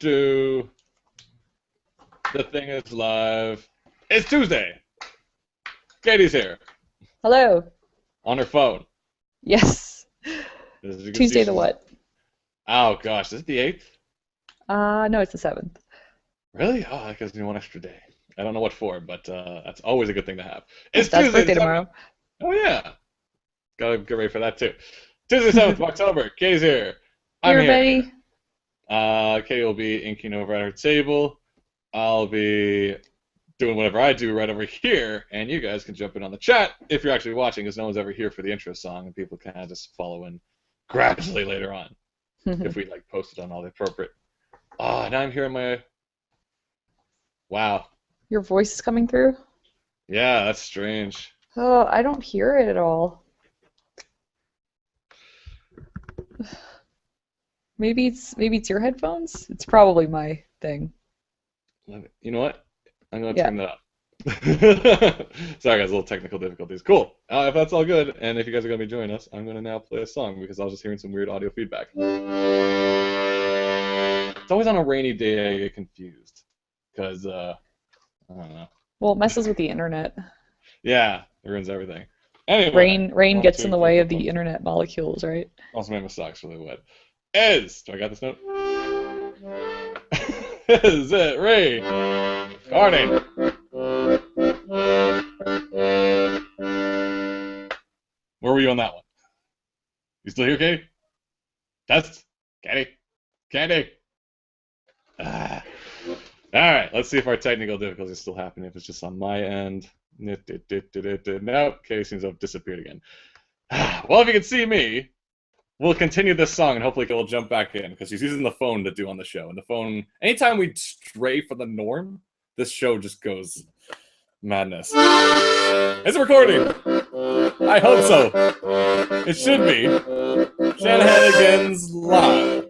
The thing is live. It's Tuesday. Katie's here. Hello. On her phone. Yes. Tuesday the what? Oh gosh, is it the 8th? No, it's the 7th. Really? Oh, that gives me one extra day. I don't know what for, but that's always a good thing to have. It's Dad's Tuesday birthday the 7th. tomorrow. Oh yeah. Gotta get ready for that too. Tuesday 7th of October. Katie's here. I'm Here, here. buddy. Katie will be inking over at her table. I'll be doing whatever I do right over here, and you guys can jump in on the chat if you're actually watching, because no one's ever here for the intro song, and people kind of just follow in gradually later on if we like post it on all the appropriate. Oh, now I'm hearing my. Wow. Your voice is coming through? Yeah, that's strange. Oh, I don't hear it at all. Maybe it's your headphones? It's probably my thing. You know what? I'm gonna Yeah. turn that up. Sorry guys, little technical difficulties. Cool. If that's all good, and if you guys are gonna be joining us, I'm gonna now play a song because I was just hearing some weird audio feedback. It's always on a rainy day I get confused, because I don't know. Well, it messes with the internet. Yeah, it ruins everything. Anyway, Rain gets in the way of the internet molecules, right? Also made my socks really wet. Do I got this note? Is it rain? Gardening. Where were you on that one? You still here, Katie? Test? Katie? All right, let's see if our technical difficulties still happen, if it's just on my end. Nope, Katie seems to have disappeared again. Well, if you can see me, we'll continue this song, and hopefully we'll jump back in, because he's using the phone to do on the show. And the phone, anytime we stray from the norm, this show just goes madness. It's recording! I hope so. It should be. Shanahanigans Live.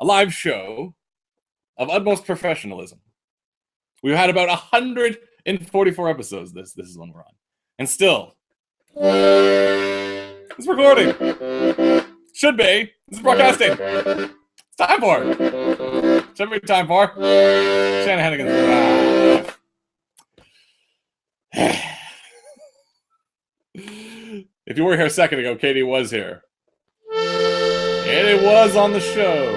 A live show of utmost professionalism. We've had about 144 episodes. This is when we're on. And still, it's recording. Should be. This is broadcasting. It's time for it. Should be time for Shanahanigans Live. If you were here a second ago, Katie was here. Katie was on the show.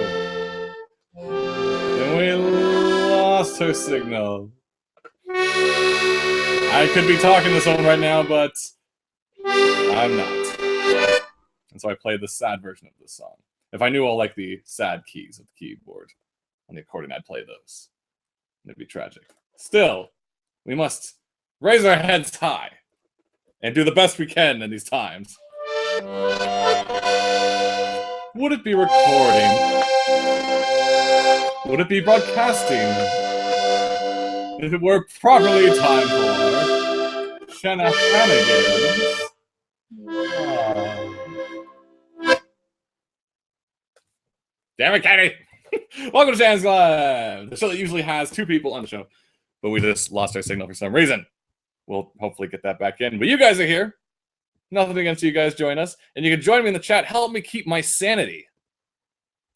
And we lost her signal. I could be talking to someone right now, but I'm not. And so I played the sad version of this song. If I knew all like the sad keys of the keyboard on the accordion, I'd play those. It'd be tragic. Still, we must raise our heads high and do the best we can in these times. Would it be recording? Would it be broadcasting? If it were properly timed for Shanahanigans. Damn it, Katie! Welcome to Shanahanigans Live, the show that usually has 2 people on the show, but we just lost our signal for some reason. We'll hopefully get that back in. But you guys are here. Nothing against you guys. Join us. And you can join me in the chat. Help me keep my sanity.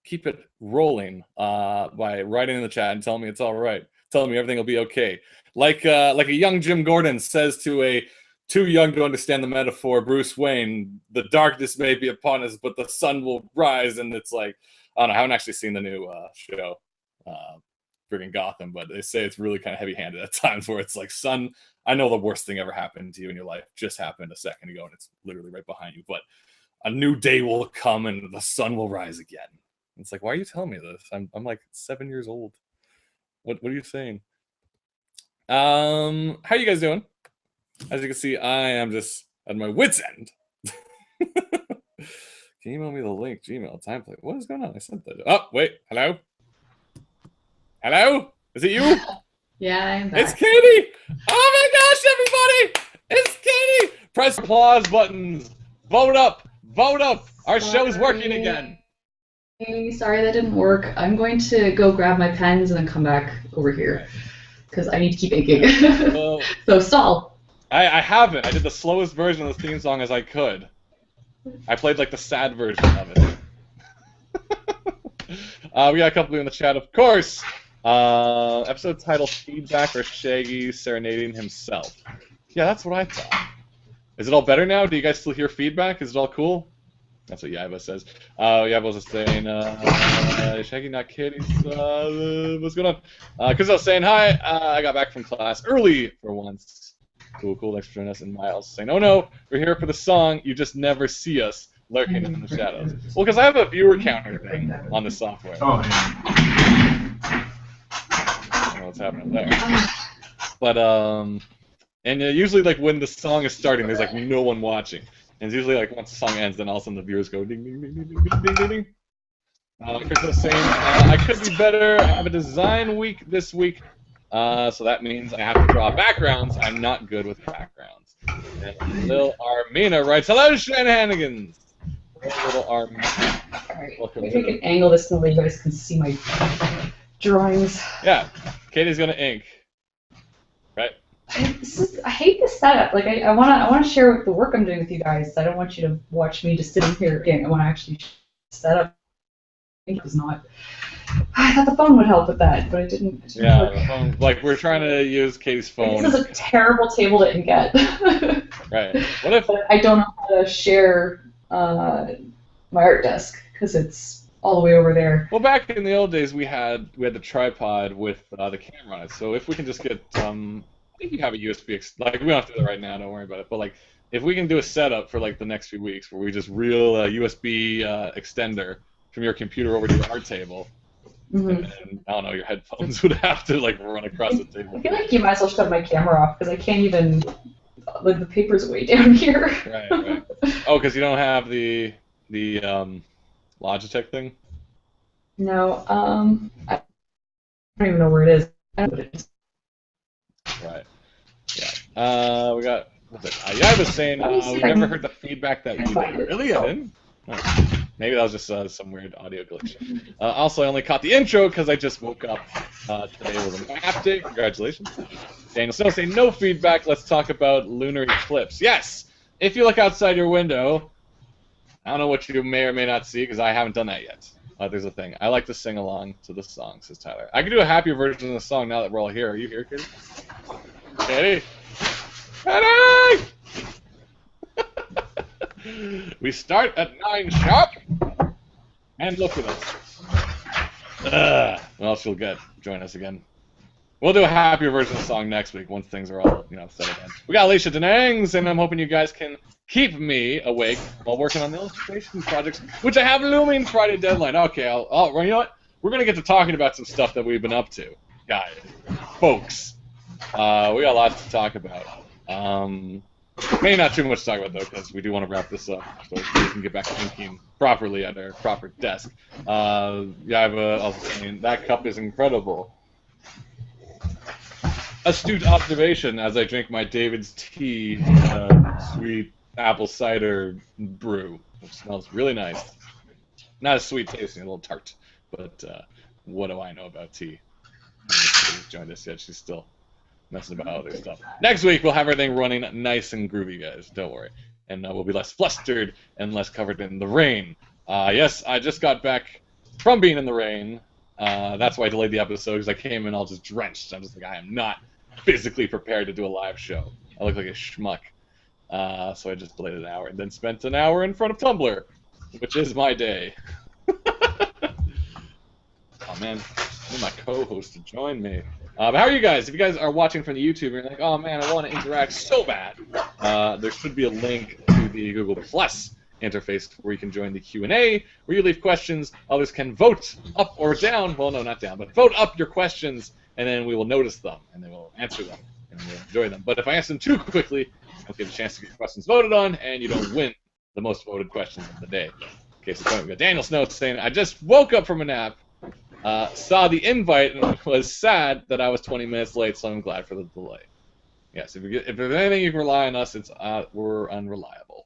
Keep it rolling by writing in the chat and telling me it's all right. Telling me everything will be okay. Like a young Jim Gordon says to a too young to understand the metaphor Bruce Wayne, the darkness may be upon us, but the sun will rise. And it's like, I don't know. I haven't actually seen the new show, friggin' Gotham, but they say it's really kind of heavy-handed at times where it's like, son, I know the worst thing ever happened to you in your life just happened a second ago, and it's literally right behind you, but a new day will come and the sun will rise again. It's like, why are you telling me this? I'm like 7 years old. What are you saying? How are you guys doing? As you can see, I am just at my wit's end. Can you email me the link? Gmail, template. What is going on? I sent that. Oh, wait. Hello? Hello? Is it you? Yeah, I'm back. It's Katie! Oh my gosh, everybody! It's Katie! Press applause buttons. Vote up. Vote up. Our show's working again. Sorry that didn't work. I'm going to go grab my pens and then come back over here because I need to keep inking. So stall. I haven't. I did the slowest version of the theme song as I could. I played like the sad version of it. We got a couple in the chat, of course. Episode title: Feedback or Shaggy serenading himself. Yeah, that's what I thought. Is it all better now? Do you guys still hear feedback? Is it all cool? That's what Yaiba says. Yaiba was saying, Shaggy, not kidding. What's going on? Because I was saying, hi, I got back from class early for once. Cool, thanks for joining us. And Miles saying, oh no, we're here for the song, you just never see us lurking in the shadows. Well, because I have a viewer counter thing on the software. Oh, yeah. I don't know what's happening there. But, and usually, like, when the song is starting, there's, like, no one watching. And it's usually, like, once the song ends, then all of a sudden the viewers go ding, ding, ding, ding, ding, ding, ding, ding. Chris was saying, I could be better. I have a design week this week. So that means I have to draw backgrounds. I'm not good with backgrounds. And Lil Armina writes, hello, Shanahanigans. Little Armina. Alright, maybe I can angle this so you guys can see my drawings. Yeah, Katie's going to ink. Right? I hate this setup. Like I want to share the work I'm doing with you guys. I don't want you to watch me just sitting here. I want to actually set up. It was not. I thought the phone would help with that, but it didn't yeah, work. the phone, like we're trying to use Katie's phone. This is a terrible table to ink at. Right. What if I don't know how to share my art desk because it's all the way over there. Well, back in the old days, we had the tripod with the camera on it. So if we can just get, I think you have a USB. Like we don't have to do that right now. Don't worry about it. But like, if we can do a setup for like the next few weeks where we just reel a USB extender from your computer over to your art table, and then, I don't know, your headphones would have to like run across the table. I feel like you might as well shut my camera off because I can't even. Like the paper's way down here. Right. Oh, because you don't have the Logitech thing? No, I don't even know where it is. I don't know what it is. Right. Yeah. We got. What's it? Yeah, I was saying we never heard the feedback that we did. Really? I didn't? Oh. Maybe that was just some weird audio glitch. Also, I only caught the intro because I just woke up today was a nap day. Congratulations. Daniel Snow saying no feedback. Let's talk about lunar eclipse. Yes. If you look outside your window, I don't know what you may or may not see because I haven't done that yet. There's a thing. I like to sing along to the song, says Tyler. I could do a happier version of the song now that we're all here. Are you here, Katie? Katie? Katie! We start at 9 sharp, and look at us. Well, she'll join us again. We'll do a happier version of the song next week once things are all set again. We got Alicia Denangs, and I'm hoping you guys can keep me awake while working on the illustration projects, which I have looming Friday deadline. Okay, well, you know what? We're gonna get to talking about some stuff that we've been up to, guys, folks. We got lots to talk about. Maybe not too much to talk about, though, because we do want to wrap this up so we can get back to thinking properly at our proper desk. I've also saying that cup is incredible. Astute observation as I drink my David's tea, sweet apple cider brew, which smells really nice. Not as sweet tasting, a little tart, but what do I know about tea? She's joined us yet. She's still messing about other stuff. Next week, we'll have everything running nice and groovy, guys. Don't worry. And we'll be less flustered and less covered in the rain. Yes, I just got back from being in the rain. That's why I delayed the episode, because I came in all just drenched. I'm just like, I am not physically prepared to do a live show. I look like a schmuck. So I just delayed an hour and then spent an hour in front of Tumblr, which is my day. Oh, man. I need my co-host to join me. But how are you guys? If you guys are watching from the YouTube and you're like, oh man, I want to interact so bad, there should be a link to the Google Plus interface where you can join the Q&A, where you leave questions. Others can vote up or down. Well, no, not down, but vote up your questions, and then we will notice them, and then we'll answer them, and we'll enjoy them. But if I answer them too quickly, you don't get a chance to get your questions voted on, and you don't win the most voted questions of the day. Okay, so we got Daniel Snow saying, I just woke up from a nap. Saw the invite and was sad that I was 20 minutes late, so I'm glad for the delay. Yes, if there's anything you can rely on us, it's we're unreliable.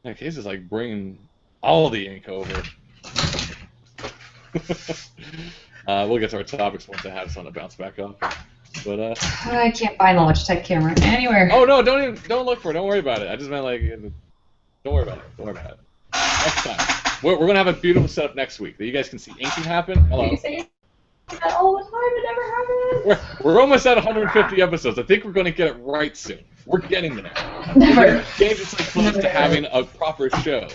In case it's like bringing all the ink over. We'll get to our topics once I have something to bounce back up. But I can't find the Logitech camera anywhere. Oh no! Don't look for it. Don't worry about it. I just meant like, don't worry about it. Don't worry about it. Next time. we're gonna have a beautiful setup next week that you guys can see inking happen. Hello. You say that all the time, it never happens. We're almost at 150 episodes. I think we're gonna get it right soon. We're getting there. Never. Games are so close to having a proper show.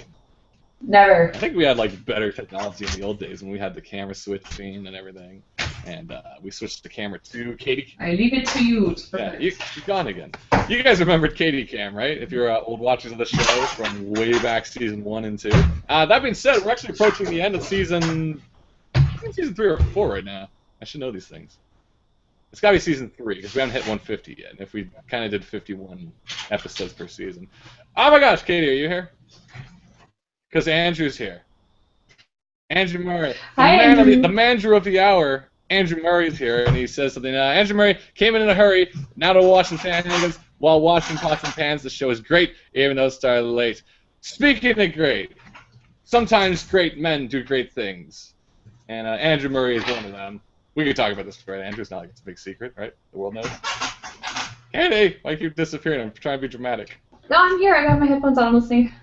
Never. I think we had like better technology in the old days when we had the camera switching and everything, and we switched the camera to Katie. I leave it to you. Yeah, you're gone again. You guys remembered Katie Cam, right? If you're old watchers of the show from way back season 1 and 2. That being said, we're actually approaching the end of season 3 or 4 right now. I should know these things. It's got to be season 3 because we haven't hit 150 yet. And if we kind of did 51 episodes per season. Oh my gosh, Katie, are you here? Because Andrew's here. Andrew Murray. The manager of the hour, Andrew Murray's here, and he says something. Andrew Murray came in a hurry, now to watch the Shanahanigans while watching Pots and Pans. The show is great, even though it started late. Speaking of great, sometimes great men do great things. And Andrew Murray is one of them. We could talk about this, right, Andrew? It's not like it's a big secret, right? The world knows. Hey, why keep disappearing? I'm trying to be dramatic. No, I'm here. I got my headphones on. I'm listening.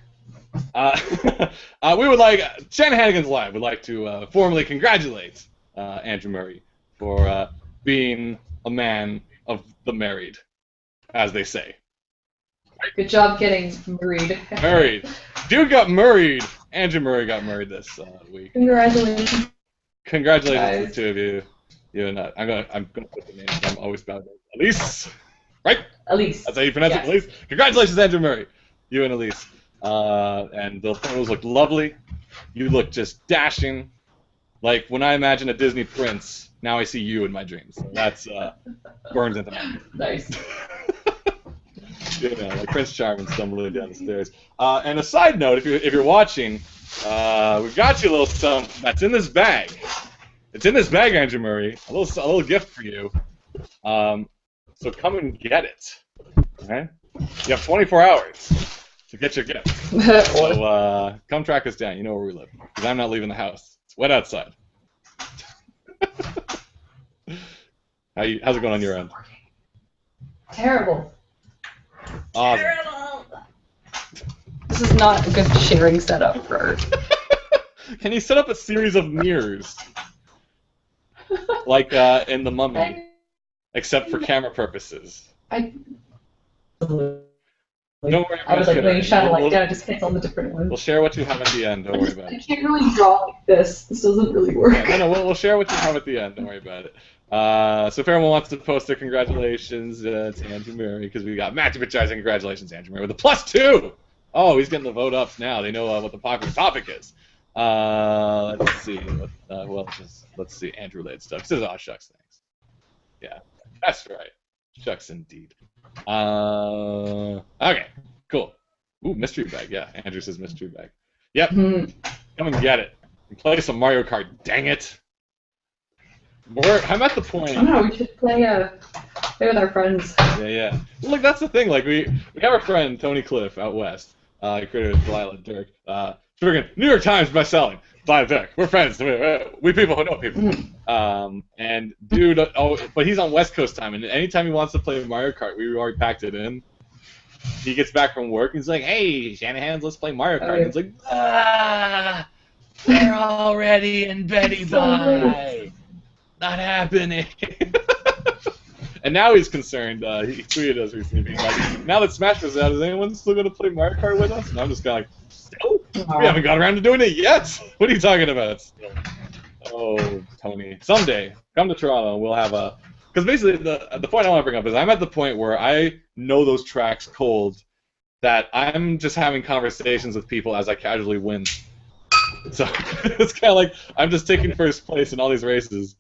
We would like, Shanahanigans Live would like to formally congratulate Andrew Murray for being a man of the married, as they say. Good job getting married. Married. Dude got married. Andrew Murray got married this week. Congratulations. Congratulations to the two of you. You and I'm gonna put the name. I'm always bad. Elise, right? Elise. That's how you pronounce it, Elise. Congratulations, Andrew Murray. You and Elise. And the photos look lovely. You look just dashing. Like when I imagine a Disney prince, now I see you in my dreams. So that's burns into my mind. Nice. You know, like Prince Charming stumbling down the stairs. And a side note, if you're watching, we've got you a little something that's in this bag. It's in this bag, Andrew Murray. A little gift for you. So come and get it. Okay? You have 24 hours to get your gift. So come track us down. You know where we live. Because I'm not leaving the house. It's wet outside. How's it going on your end? Terrible. Awesome. Terrible. This is not a good sharing setup for. Can you set up a series of mirrors? Like in The Mummy. Except for camera purposes. Don't worry about it. I was like, when you shine a light down, it just hits on the different ones. We'll share what you have at the end. Don't worry about I it. can't really draw like this. This doesn't really work. No, we'll share what you have at the end. Don't worry about it. So if everyone wants to post their congratulations to Andrew Murray, because we got Matthew Pitchai saying congratulations, Andrew Murray, with a +2. Oh, he's getting the vote ups now. They know what the popular topic is. Let's see. Let's see. Andrew laid stuff. He says, "Oh shucks, thanks." Yeah, that's right. Shucks indeed. Okay, cool. Ooh, mystery bag. Yeah, Andrew says mystery bag. Yep. Come and get it. And play some Mario Kart. Dang it. I'm at the point. I don't know. We should play with our friends. Yeah. Well, look, that's the thing. Like we have a friend, Tony Cliff, out west. Creator of Delilah Dirk. Friggin' New York Times bestselling. Delilah Dirk. We're friends. We people who know people. And dude, but he's on West Coast time, and anytime he wants to play Mario Kart, we already packed it in. He gets back from work, and he's like, "Hey, Shanahan's, let's play Mario Kart." And it's like, they're already in Betty Bye. Not happening. And now he's concerned. He tweeted us recently, being like, "Now that Smash Bros. Is out, is anyone still going to play Mario Kart with us?" And I'm just kind of like, "Still? We haven't got around to doing it yet. What are you talking about?" Still. Oh, Tony. Someday, come to Toronto, and we'll have a... Because basically, the point I want to bring up is I'm at the point where I know those tracks cold, that I'm just having conversations with people as I casually win. So it's kind of like I'm just taking first place in all these races.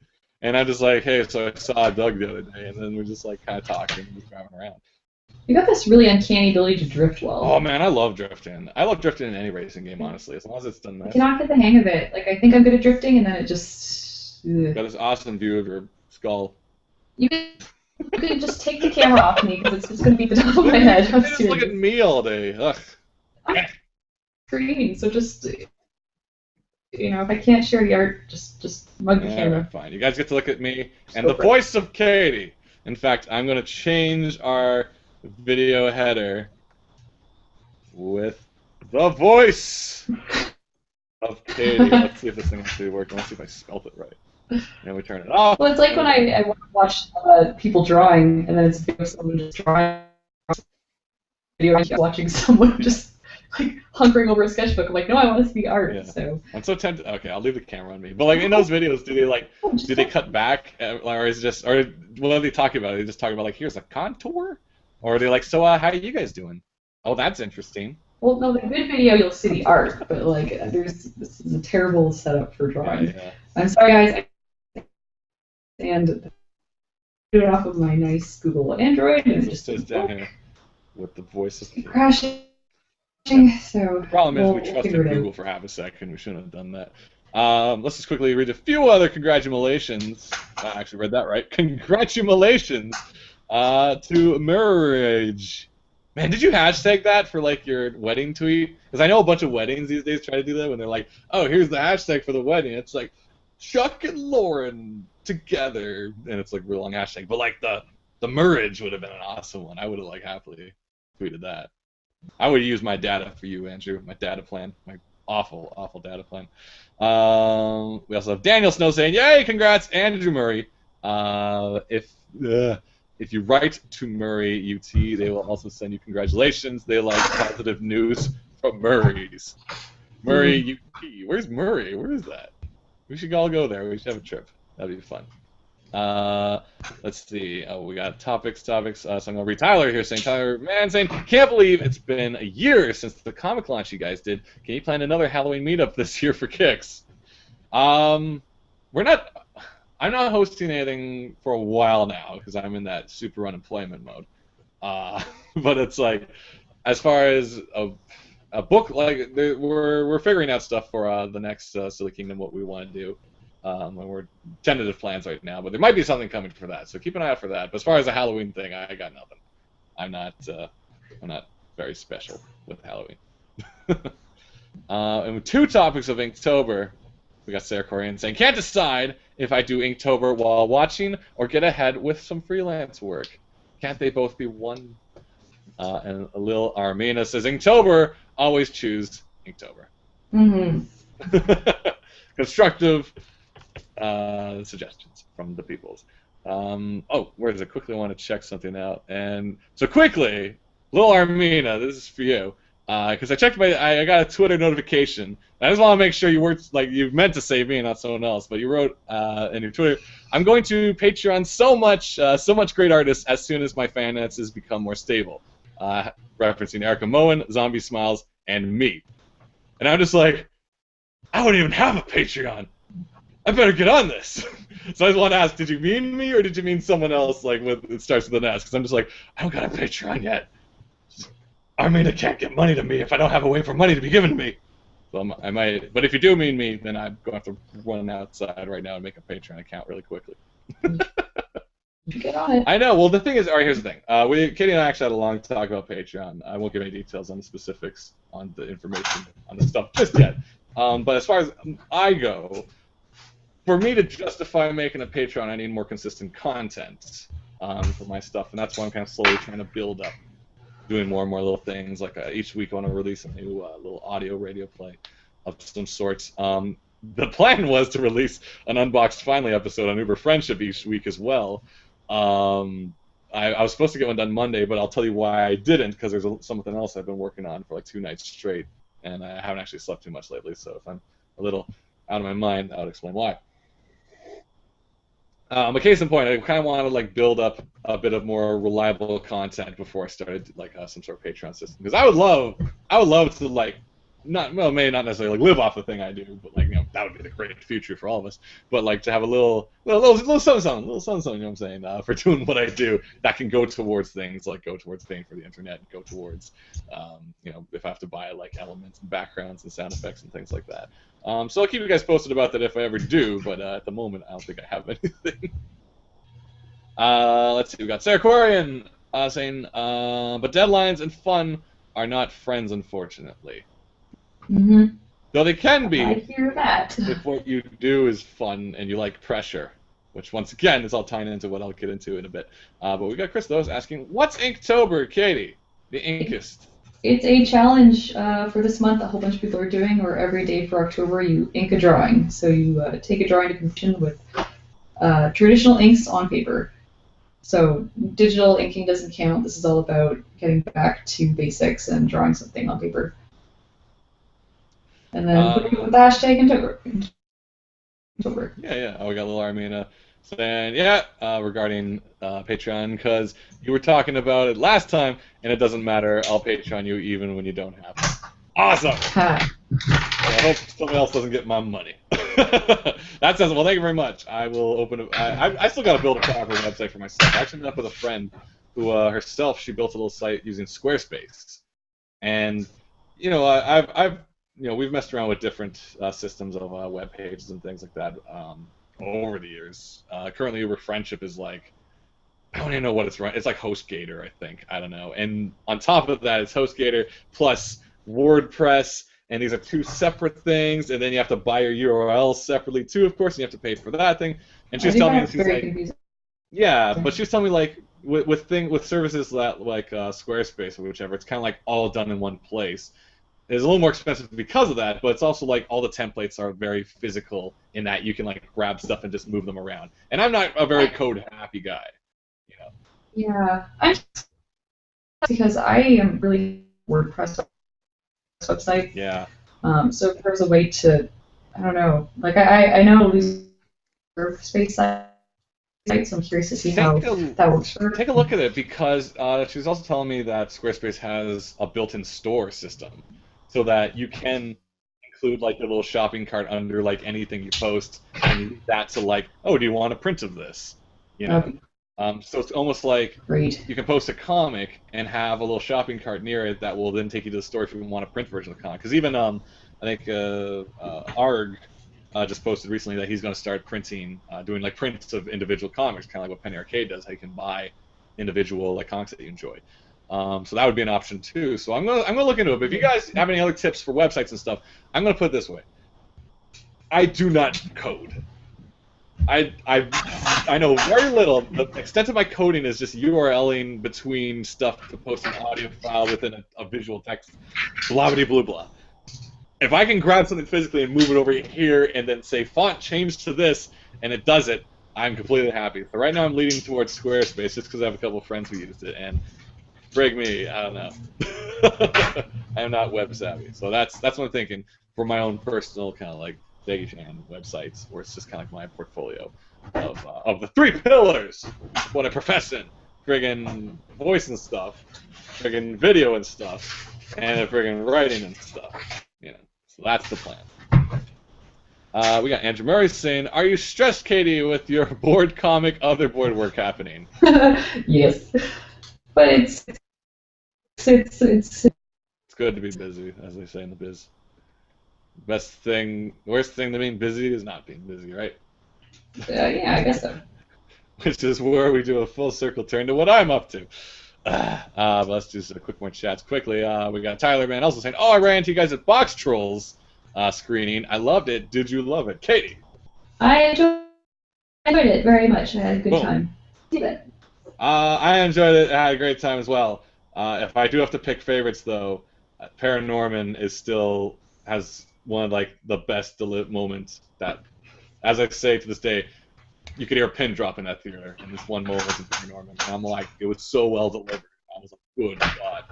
And I'm just like, hey, so I saw Doug the other day, and then we're just like kind of talking and just driving around. You got this really uncanny ability to drift well. Oh man, I love drifting. I love drifting in any racing game, honestly, as long as it's done nice. I cannot get the hang of it. Like I think I'm good at drifting, and then it just. Ugh. Got this awesome view of your skull. You could just take the camera off me because it's just going to be the top of my head. You just look at me all day. Ugh. I'm green, so just. If I can't share the art, just mug the camera. Right, fine. You guys get to look at me and the voice of Katie. In fact, I'm going to change our video header with the voice of Katie. Let's see if this thing actually works. Let's see if I spelled it right. And we turn it off. Well, it's like when I watch people drawing, and then it's a video of someone just drawing video, and watching someone just like hunkering over a sketchbook. I'm like, no, I want to see art. Yeah. So I'm so tempted. Okay, I'll leave the camera on me. But like in those videos, do they cut back, or is it just, or what are they talking about? Are they just talking about like, here's a contour, or are they like, so how are you guys doing? Oh, that's interesting. Well, no, the good video you'll see the art, but like this is a terrible setup for drawing. Yeah. I'm sorry, guys. And do it off of my nice Google Android, and it just says down here with the voice of crashing. So the problem is we trusted figure it Google for half a second. We shouldn't have done that. Let's just quickly read a few other congratulations. I actually read that right. Congratulations to marriage. Man, did you hashtag that for like your wedding tweet? Because I know a bunch of weddings these days try to do that when they're like, oh, here's the hashtag for the wedding. It's like Chuck and Lauren together, and it's like a real long hashtag. But like the marriage would have been an awesome one. I would have like happily tweeted that. I would use my data for you, Andrew. My data plan. My awful data plan. We also have Daniel Snow saying, yay, congrats, Andrew Murray. If you write to Murray UT, they will also send you congratulations. They like positive news from Murray's. Murray UT. Where's Murray? Where is that? We should all go there. We should have a trip. That'd be fun. Let's see. Oh, we got topics. So I'm gonna read Tyler here saying, Tyler man saying, can't believe it's been a year since the comic launch you guys did. Can you plan another Halloween meetup this year for kicks? I'm not hosting anything for a while now because I'm in that super unemployment mode. But it's like, as far as a book, like we're figuring out stuff for the next Silly Kingdom, what we want to do. And we're tentative plans right now, but there might be something coming for that. So keep an eye out for that. But as far as the Halloween thing, I got nothing. I'm not very special with Halloween. And with two topics of Inktober, we got Sarah Corian saying, can't decide if I do Inktober while watching or get ahead with some freelance work. Can't they both be one? And Lil Armina says, Inktober, always choose Inktober. Constructive suggestions from the peoples. Where is it? Quickly, I want to check something out. And so quickly, Lil Armina, this is for you. Because I checked I got a Twitter notification. I just want to make sure you weren't, like, you meant to say me and not someone else, but you wrote in your Twitter, I'm going to Patreon so much great artists as soon as my finances become more stable. Referencing Erica Moen, Zombie Smiles, and me. And I'm just like, I wouldn't even have a Patreon. I better get on this. So I just want to ask, did you mean me or did you mean someone else, like, it starts with an S? Because I'm just like, I don't got a Patreon yet. Armina can't get money to me if I don't have a way for money to be given to me. So I might, but if you do mean me, then I'm going to have to run outside right now and make a Patreon account really quickly. Get on it. I know. Well, the thing is, all right, here's the thing. Katie and I actually had a long talk about Patreon. I won't give any details on the specifics on the information on the stuff just yet. But as far as I go, for me to justify making a Patreon, I need more consistent content for my stuff, and that's why I'm kind of slowly trying to build up. Doing more and more little things, like each week I want to release a new little audio radio play of some sort. The plan was to release an Unboxed Finally episode on Uber Friendship each week as well. I was supposed to get one done Monday, but I'll tell you why I didn't, because there's something else I've been working on for like 2 nights straight, and I haven't actually slept too much lately, so if I'm a little out of my mind, I'll explain why. But case in point, I kind of wanted to like build up a bit of more reliable content before I started like some sort of Patreon system, because I would love to like maybe not necessarily like live off the thing I do, but like that would be the great future for all of us. But like to have a little something, you know what I'm saying, for doing what I do that can go towards things like go towards paying for the internet, and go towards if I have to buy like elements and backgrounds and sound effects and things like that. So I'll keep you guys posted about that if I ever do, but at the moment I don't think I have anything. Let's see, we got Sarah Corian saying, but deadlines and fun are not friends, unfortunately. Mm-hmm. Though they can be. I hear that. If what you do is fun and you like pressure, which once again is all tying into what I'll get into in a bit. But we got Chris Lowe's asking, what's Inktober, Katie? The Inkist. It's a challenge for this month. A whole bunch of people are doing, or every day for October, you ink a drawing. So you take a drawing to completion with traditional inks on paper. So digital inking doesn't count. This is all about getting back to basics and drawing something on paper. And then putting it with the hashtag October. Yeah. Oh, we got little Armina saying, yeah, regarding Patreon, because you were talking about it last time, and it doesn't matter. I'll Patreon you even when you don't have it. Awesome! Ha. I hope somebody else doesn't get my money. That says, well, thank you very much. I will open it. I still got to build a proper website for myself. I actually met up with a friend who herself, she built a little site using Squarespace. And, we've messed around with different systems of web pages and things like that over the years. Currently, Uber Friendship is like, I don't even know what it's running. It's like HostGator, I think. I don't know. And on top of that, it's HostGator plus WordPress, and these are two separate things. And then you have to buy your URLs separately too, of course. And you have to pay for that thing. And she was telling me, she's like, confusing. yeah, but she was telling me like with services that like Squarespace or whichever, it's kind of like all done in one place. It's a little more expensive because of that, but it's also like all the templates are very physical in that you can like grab stuff and just move them around. And I'm not a very code happy guy, you know. Yeah, I'm because I am really WordPress website. Yeah. So if there was a way to, I don't know, like I know lose space site, so I'm curious to see how that works for her. Take a look at it, because she was also telling me that Squarespace has a built-in store system, so that you can include like a little shopping cart under like anything you post, and use that to like, oh, do you want a print of this? You know. Okay. So it's almost like Great. you can post a comic and have a little shopping cart near it that will then take you to the store if you want a print version of the comic. Because even I think Arg just posted recently that he's going to start printing, doing like prints of individual comics, kind of like what Penny Arcade does. How you can buy individual like comics that you enjoy. So that would be an option too. So I'm gonna look into it. But if you guys have any other tips for websites and stuff, I'm gonna put it this way: I do not code. I know very little. The extent of my coding is just URLing between stuff to post an audio file within a visual text, blah blah blah blah. If I can grab something physically and move it over here and then say font change to this and it does it, I'm completely happy. So right now I'm leaning towards Squarespace just because I have a couple of friends who used it, and frig me, I don't know. I am not web savvy, so that's what I'm thinking for my own personal kind of like Vegashan websites, where it's just kind of like my portfolio of the 3 pillars, what I profess in, friggin' voice and stuff, friggin' video and stuff, and friggin' writing and stuff. You know, so that's the plan. We got Andrew Murray saying, "Are you stressed, Katie, with your board comic other board work happening?" Yes, but it's It's good to be busy, as they say in the biz. Worst thing to being busy is not being busy, right? yeah, I guess so. Which is where we do a full circle turn to what I'm up to. But let's do some quick more chats quickly. We got Tyler Man also saying, "Oh, I ran into you guys at Box Trolls screening. I loved it. Did you love it, Katie?" I enjoyed it very much. I had a good time. I enjoyed it. I had a great time as well. If I do have to pick favorites, though, Paranorman is still has one of like the best moments that, as I say to this day, you could hear a pin drop in that theater in this one moment in Paranorman. And I'm like, it was so well delivered. I was like, good God.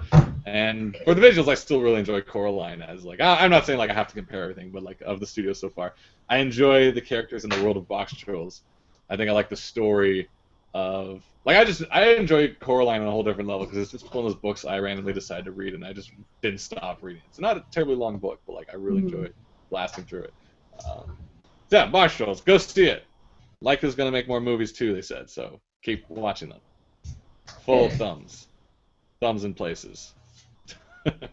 And for the visuals, I still really enjoy Coraline as like, I'm not saying like I have to compare everything, but like of the studio so far, I enjoy the characters in the world of Box Trolls. I think I like the story of like I enjoy Coraline on a whole different level because it's just one of those books I randomly decided to read and I just didn't stop reading. It's not a terribly long book, but like I really enjoy blasting through it. Yeah, Box Trolls, go see it. Leica's gonna make more movies too, they said, so keep watching them. Full of thumbs in places. Everything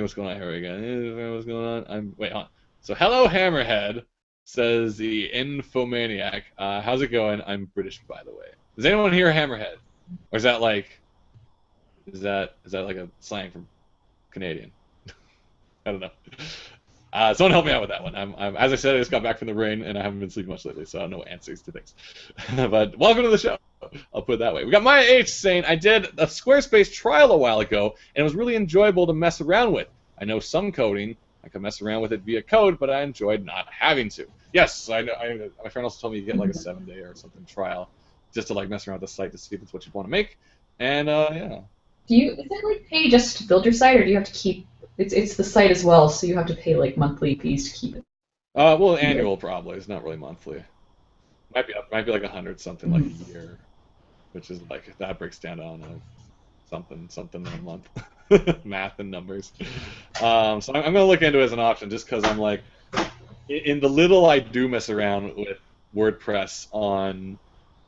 was going on here again. What's going on? Wait, hold on. So hello, Hammerhead. Says the Infomaniac. How's it going? I'm British, by the way. Does anyone hear Hammerhead? Or is that like like a slang from Canadian? I don't know. Someone help me out with that one. As I said, I just got back from the rain, and I haven't been sleeping much lately, so I don't know answers to things. But welcome to the show. I'll put it that way. We got Maya H saying, I did a Squarespace trial a while ago, and it was really enjoyable to mess around with. I know some coding. I can mess around with it via code, but I enjoyed not having to. Yes, I know. My friend also told me you get like a 7-day or something trial just to like mess around with the site to see if it's what you want to make. And yeah. Is it like pay just to build your site, or do you have to keep? It's the site as well, so you have to pay like monthly fees to keep it. Well, annual probably. It's not really monthly. Might be like 100 something like a year, which is like that breaks down to I don't know, something in a month. Math and numbers. So I'm gonna look into it as an option just because I'm like, in the little I do mess around with WordPress on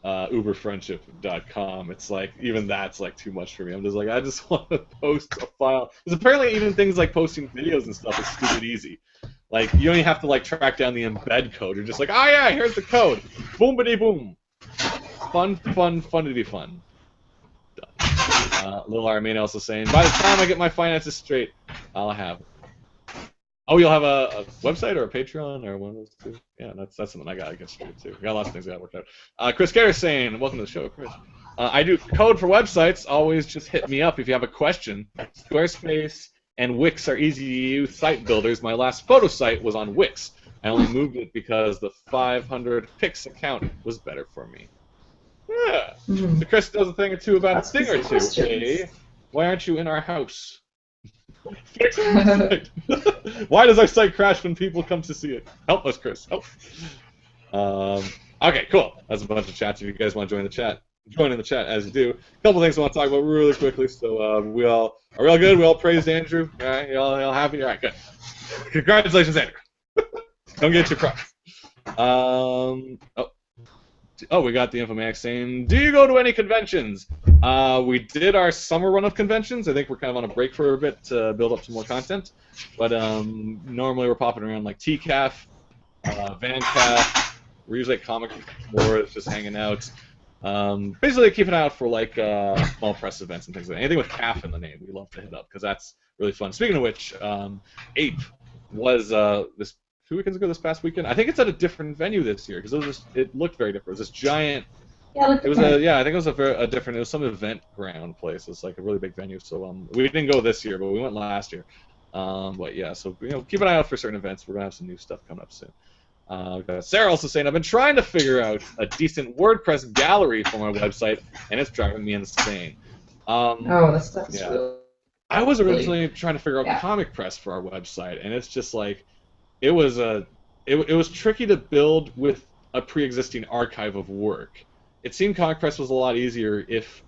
uberfriendship.com, it's like even that's like too much for me. I'm just like, I just want to post a file. Because apparently even things like posting videos and stuff is stupid easy. Like you don't even have to like track down the embed code. You're just like, oh yeah, here's the code. Boom-bitty boom. Funnity fun. Done. Lil Armina also saying, by the time I get my finances straight, I'll have. Oh, you'll have a website or a Patreon or one of those two? Yeah, that's something I gotta get straight too. We got lots of things I gotta work out. Chris Garris saying, welcome to the show, Chris. I do code for websites. Always just hit me up if you have a question. Squarespace and Wix are easy to use site builders. My last photo site was on Wix. I only moved it because the 500 pics account was better for me. Yeah. So Chris does a thing or two about a thing or two. Hey, why aren't you in our house? Why does our site crash when people come to see it? Help us, Chris. Help. Okay, cool. That's a bunch of chats. If you guys want to join the chat, join in the chat as you do. A couple things I want to talk about really quickly. So are we all good? We all praised Andrew. All right, you all happy? All right, good. Congratulations, Andrew. Don't get too cross. Oh, we got the Infomaniac saying, do you go to any conventions? We did our summer run of conventions. I think we're kind of on a break for a bit to build up some more content. But normally we're popping around like TCAF, VanCAF. We're usually at Comic Wars, just hanging out. Basically keeping an eye out for like small press events and things like that. Anything with CAF in the name, we love to hit up because that's really fun. Speaking of which, Ape was this 2 weekends ago, this past weekend. I think it's at a different venue this year because it looked very different. It was this giant. Yeah, I think it was a different. It was some event ground place. It's like a really big venue. So we didn't go this year, but we went last year. But yeah, so keep an eye out for certain events. We're gonna have some new stuff coming up soon. Sarah also saying, I've been trying to figure out a decent WordPress gallery for my website, and it's driving me insane. That's yeah. really. I was originally trying to figure out Comic Press for our website, and it's just like. It was tricky to build with a pre-existing archive of work. It seemed Comic Press was a lot easier if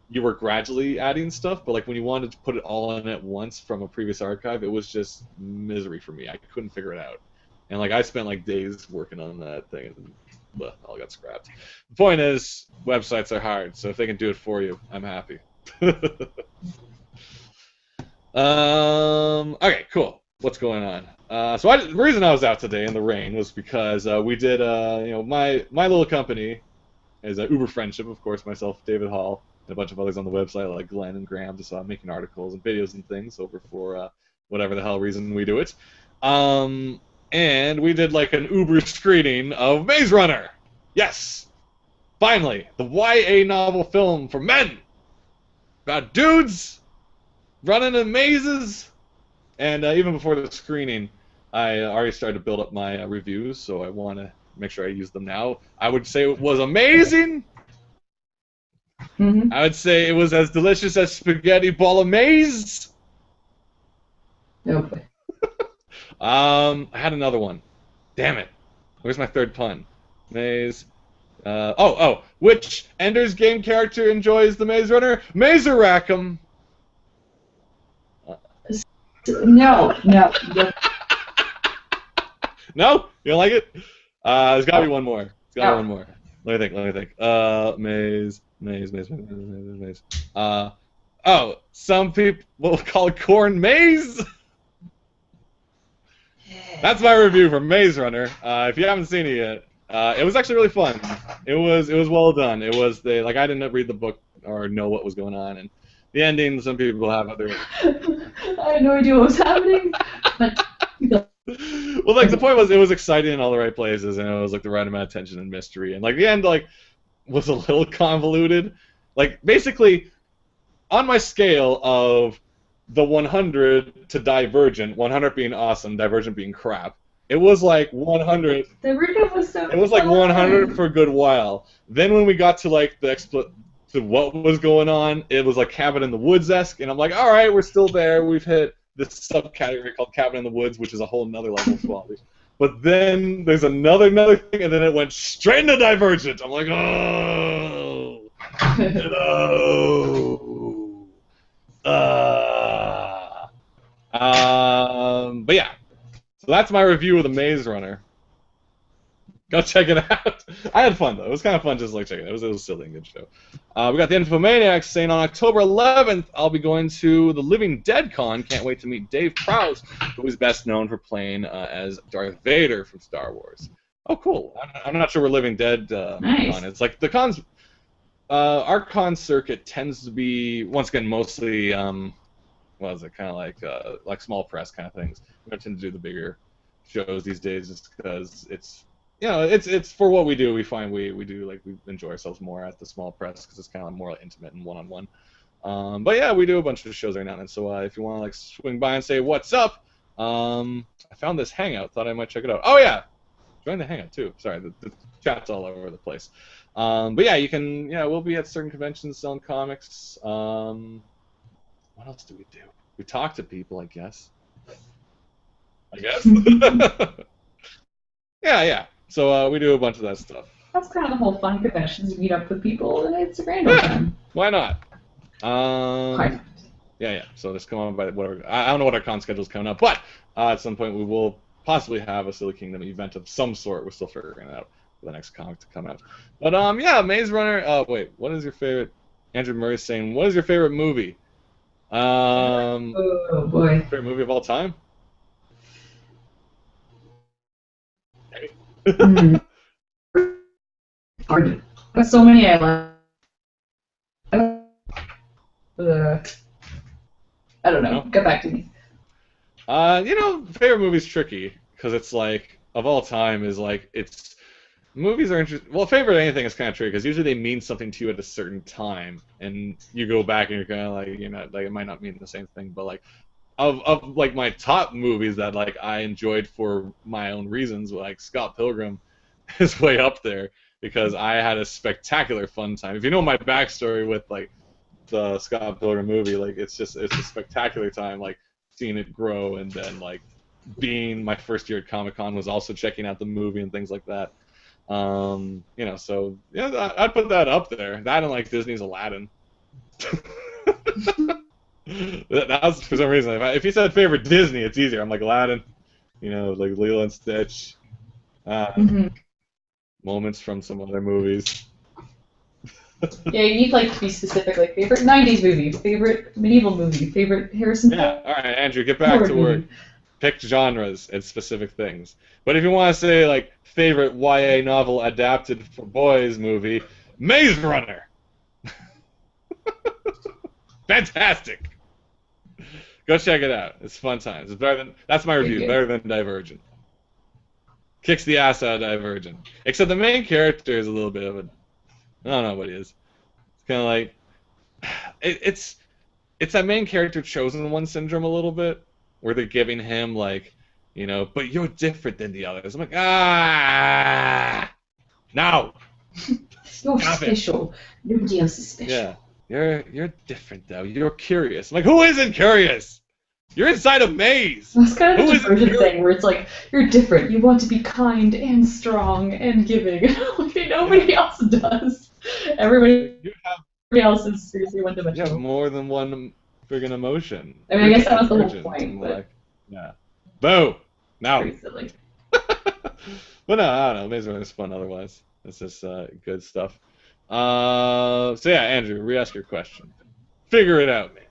you were gradually adding stuff, but like when you wanted to put it all in at once from a previous archive, it was just misery for me. I couldn't figure it out, and like I spent like days working on that thing, and all got scrapped. The point is, websites are hard, so if they can do it for you, I'm happy. Okay, cool. What's going on? The reason I was out today in the rain was because we did, my little company is Uber Friendship, of course, myself, David Hall, and a bunch of others on the website like Glenn and Graham, just making articles and videos and things over for whatever the hell reason we do it. And we did like an Uber screening of Maze Runner. Yes! Finally, the YA novel film for men! About dudes running in mazes! And even before the screening, I already started to build up my reviews, so I want to make sure I use them now. I would say it was amazing. I would say it was as delicious as spaghetti bolognese. Okay. I had another one. Damn it. Where's my third pun? Maze. Which Ender's Game character enjoys the Maze Runner? Mazer Rackham. No. No? You don't like it? There's got to be one more. Let me think. Maze. Some people will call it corn maze. That's my review for Maze Runner. If you haven't seen it yet, it was actually really fun. It was well done. I didn't read the book or know what was going on, and the ending. Some people have other. I had no idea what was happening. But Well, like the point was, it was exciting in all the right places, and it was like the right amount of tension and mystery, and like the end, like was a little convoluted. Like basically, on my scale of the 100 to Divergent, 100 being awesome, Divergent being crap, it was like 100. Divergent was so. It was like 100 for a good while. Then when we got to like to what was going on, it was like Cabin in the Woods-esque, and I'm like, all right, we're still there. We've hit this subcategory called Cabin in the Woods, which is a whole nother level of quality. But then there's another thing, and then it went straight into Divergent. I'm like, oh, no. But yeah, so that's my review of The Maze Runner. Go check it out. I had fun, though. It was kind of fun just like checking it out. It was silly and good show. We got the Infomaniacs saying on October 11th, I'll be going to the Living Dead Con. Can't wait to meet Dave Prowse, who is best known for playing as Darth Vader from Star Wars. Oh, cool. I'm not sure where Living Dead Nice. Con is. Like, the cons... our con circuit tends to be, once again, mostly... what is it? Kind of like small press kind of things. We don't tend to do the bigger shows these days just because it's... You know, it's for what we do. We find we do like we enjoy ourselves more at the small press because it's kind of more intimate and one-on-one. But yeah, we do a bunch of shows right now, and so if you want to like swing by and say what's up, I found this Hangout. Thought I might check it out. Oh yeah, join the Hangout too. Sorry, the chat's all over the place. But yeah, you can. Yeah, we'll be at certain conventions selling comics. What else do we do? We talk to people, I guess. Yeah. So we do a bunch of that stuff. That's kind of the whole fun conventions. You meet up with people, and it's a grand old time. Why not? Why not? Yeah. So just come on by whatever. I don't know what our con schedule's coming up, but at some point we will possibly have a Silly Kingdom event of some sort. We're still figuring it out for the next comic to come out. But yeah, Maze Runner. Wait, what is your favorite? Andrew Murray's saying, what is your favorite movie? Oh boy. Favorite movie of all time? Hard. There's so many I like. I don't know. No? Get back to me. Favorite movie's tricky because it's like of all time is like it's movies are interesting. Well, favorite anything is kind of tricky because usually they mean something to you at a certain time, and you go back and you're kind of like like it might not mean the same thing, but like of like my top movies that like I enjoyed for my own reasons, like Scott Pilgrim is way up there because I had a spectacular fun time. If you know my backstory with like the Scott Pilgrim movie, like it's a spectacular time, like seeing it grow, and then like being my first year at Comic-Con was also checking out the movie and things like that. So yeah, I'd put that up there. That and like Disney's Aladdin. That was for some reason. If you said favorite Disney, it's easier. I'm like Aladdin, like Lilo and Stitch. Moments from some other movies. Yeah, you need like to be specific, like favorite '90s movie, favorite medieval movie, favorite Harrison. Yeah. All right, Andrew, get back to work. Pick genres and specific things. But if you want to say like favorite YA novel adapted for boys movie, Maze Runner. Fantastic. Go check it out. It's fun times. It's better than that's my review. Better than Divergent. Kicks the ass out of Divergent. Except the main character is a little bit of a I don't know what he is. It's kind of like it's that main character chosen one syndrome a little bit, where they're giving him like, but you're different than the others. I'm like, no. You're special. Nobody else is special. Yeah. You're different though. You're curious. I'm like, who isn't curious? You're inside a maze. That's kind of a divergent thing where it's like you're different. You want to be kind and strong and giving. Nobody else does. Everybody else is seriously one-dimensional. You have more than one friggin' emotion. I mean, I guess that was the whole point. But... Yeah. Boo. No. Pretty silly. But no, I don't know. Maze Runner is fun otherwise. It's just good stuff. So yeah, Andrew, re-ask your question. Figure it out, man.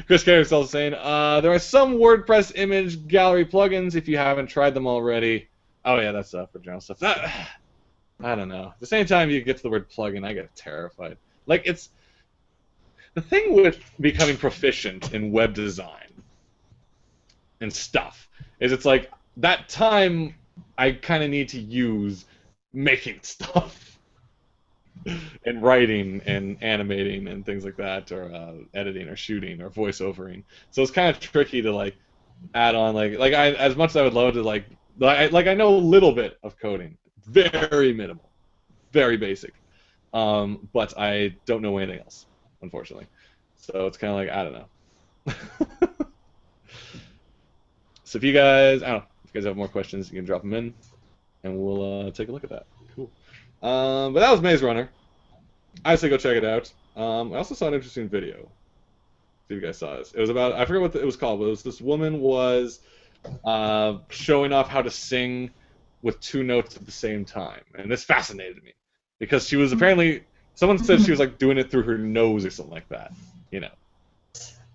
Chris Carey is also saying, there are some WordPress image gallery plugins if you haven't tried them already. Oh yeah, that's for general stuff. I don't know. At the same time you get to the word plugin, I get terrified. Like it's the thing with becoming proficient in web design and stuff is it's like that time I kind of need to use making stuff and writing and animating and things like that, or editing or shooting or voiceovering. So it's kind of tricky to like add on like I as much as I would love to I know a little bit of coding, very minimal, very basic, but I don't know anything else, unfortunately. So it's kind of like I don't know. So if you guys, I don't know, if you guys have more questions, you can drop them in, and we'll take a look at that. Cool. But that was Maze Runner. I say go check it out. I also saw an interesting video. See if you guys saw this. It was about, I forget what it was called, but it was this woman was showing off how to sing with 2 notes at the same time, and this fascinated me because she was apparently, someone said she was like doing it through her nose or something like that, you know,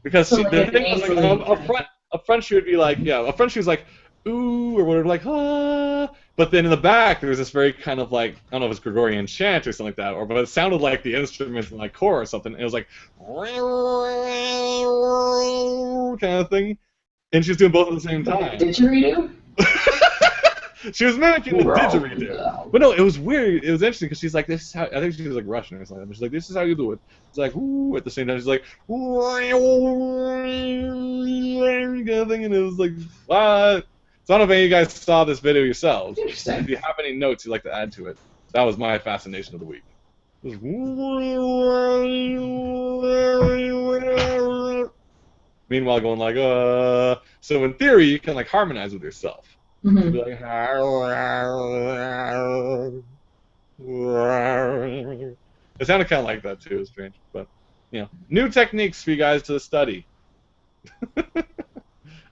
because So she, like the an thing was like nasally up front she would be like, yeah, up front she was like ooh or whatever, like ah, but then in the back there was this very kind of like, I don't know if it's Gregorian chant or something like that, or but it sounded like the instruments in like core or something. And it was like kind of thing, and she was doing both at the same time. Didgeridoo? She was mimicking the didgeridoo. But no, it was weird. It was interesting because she's like, this is how, I think she was like Russian or something. She's like, this is how you do it. It's like, ooh, at the same time. She's like, kind of thing. And it was like, what? So I don't know if any of you guys saw this video yourselves. Interesting. If you have any notes you'd like to add to it, that was my fascination of the week. It was, meanwhile, going like, so in theory, you can like harmonize with yourself. Mm-hmm. Be like, it sounded kind of like that too. It was strange, but you know, new techniques for you guys to study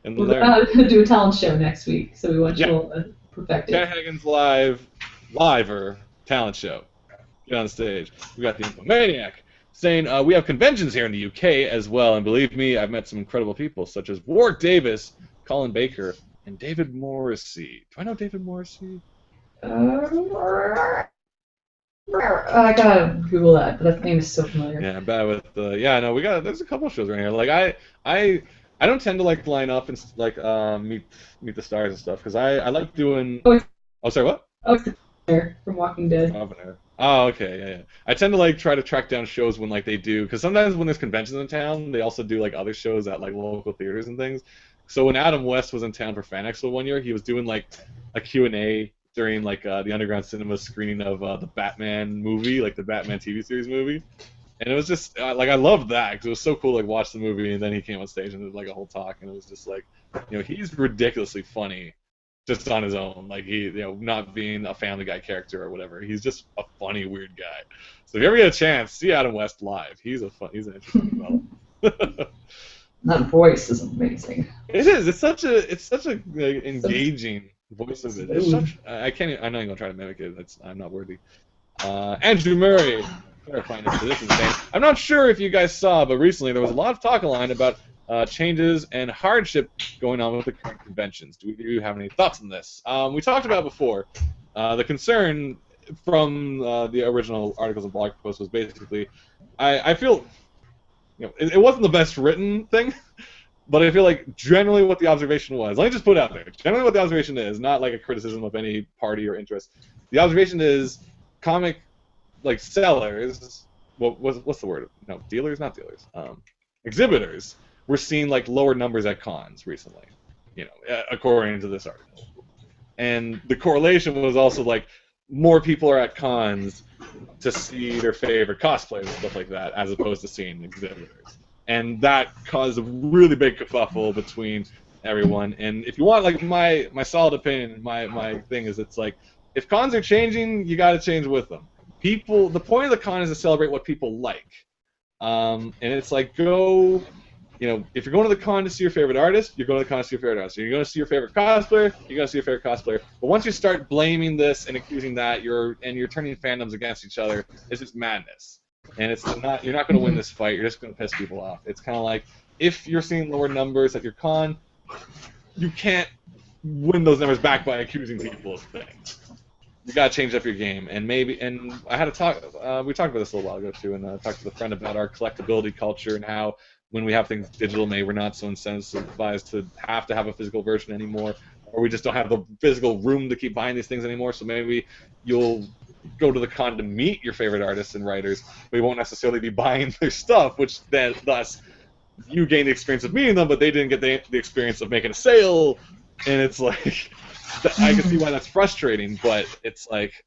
and We're learn. going to do a talent show next week, so we want you to perfect it. Shanahanigans live talent show. Get on stage. We got the Infomaniac saying we have conventions here in the UK as well, and believe me, I've met some incredible people such as Warwick Davis, Colin Baker, and David Morrissey. Do I know David Morrissey? I gotta Google that, but that name is so familiar. Yeah, bad with yeah. No, we got. There's a couple of shows right here. Like I don't tend to like line up and like meet the stars and stuff because I like doing. Oh, sorry, what? Oh, it's there from Walking Dead. Oh, okay, yeah. I tend to like try to track down shows when like they do, because sometimes when there's conventions in town, they also do like other shows at like local theaters and things. So when Adam West was in town for Fan Expo one year, he was doing like a Q&A during like the Underground Cinema screening of the Batman movie, like the Batman TV series movie, and it was just like I loved that because it was so cool. Like watch the movie and then he came on stage and did like a whole talk, and it was just like, you know, he's ridiculously funny just on his own, like he, you know, not being a Family Guy character or whatever. He's just a funny, weird guy. So if you ever get a chance, see Adam West live. He's an interesting fellow. That voice is amazing. It is. It's such a like, engaging voice of it. It's such. I can't. I'm not even gonna try to mimic it. I'm not worthy. Andrew Murray. Clarifying this is insane. I'm not sure if you guys saw, but recently there was a lot of talk online about changes and hardship going on with the current conventions. Do you have any thoughts on this? We talked about it before. The concern from the original articles and blog posts was basically, I feel, you know, it wasn't the best written thing, but I feel like generally what the observation was. Let me just put it out there. Generally what the observation is, not like a criticism of any party or interest. The observation is comic like sellers. What's the word? No, dealers, not dealers. Exhibitors. We're seeing like lower numbers at cons recently, you know, according to this article. And the correlation was also like more people are at cons to see their favorite cosplayers and stuff like that, as opposed to seeing exhibitors. And that caused a really big kerfuffle between everyone. And if you want like my solid opinion, my thing is, it's like if cons are changing, you got to change with them. People, the point of the con is to celebrate what people like. And it's like go. You know, if you're going to the con to see your favorite artist, you're going to the con to see your favorite artist. If you're going to see your favorite cosplayer, you're going to see your favorite cosplayer. But once you start blaming this and accusing that, you're turning fandoms against each other. It's just madness, and you're not going to win this fight. You're just going to piss people off. It's kind of like if you're seeing lower numbers at your con, you can't win those numbers back by accusing people of things. You got to change up your game, and I had a talk. We talked about this a little while ago too, and talked with a friend about our collectability culture and how, when we have things digital, maybe we're not so incentivized to have a physical version anymore. or we just don't have the physical room to keep buying these things anymore. So maybe you'll go to the con to meet your favorite artists and writers, but you won't necessarily be buying their stuff, which then thus you gain the experience of meeting them, but they didn't get the experience of making a sale. And it's like, I can see why that's frustrating, but it's like,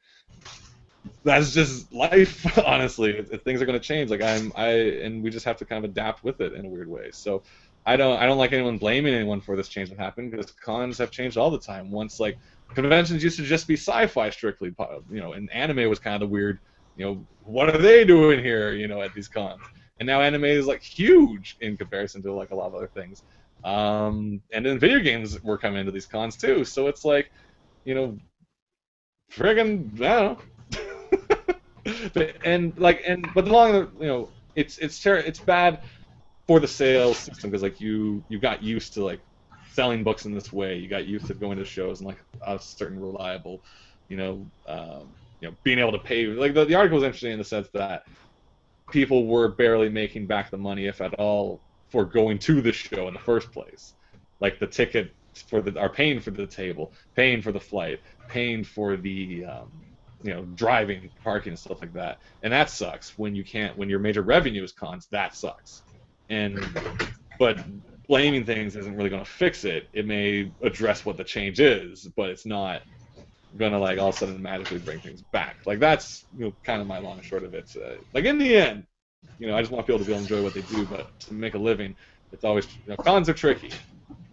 that's just life, honestly. Things are going to change. Like and we just have to kind of adapt with it in a weird way. So I don't like anyone blaming anyone for this change that happened, because cons have changed all the time. Once, like, conventions used to just be sci-fi strictly, and anime was kind of the weird, what are they doing here, at these cons? And now anime is like huge in comparison to like a lot of other things. And then video games were coming into these cons too. So it's like, friggin', I don't know. But the longer, it's bad for the sales system, because like you got used to like selling books in this way. You got used to going to shows and like a certain reliable, being able to pay. Like the article was interesting in the sense that people were barely making back the money, if at all, for going to the show in the first place. Like the ticket are paying for the table, paying for the flight, paying for the driving, parking, and stuff like that. And that sucks when your major revenue is cons. That sucks. But blaming things isn't really going to fix it. It may address what the change is, but it's not going to like all of a sudden magically bring things back. Like that's kind of my long and short of it. Like in the end, I just want people to be able to enjoy what they do, but to make a living, it's always cons are tricky.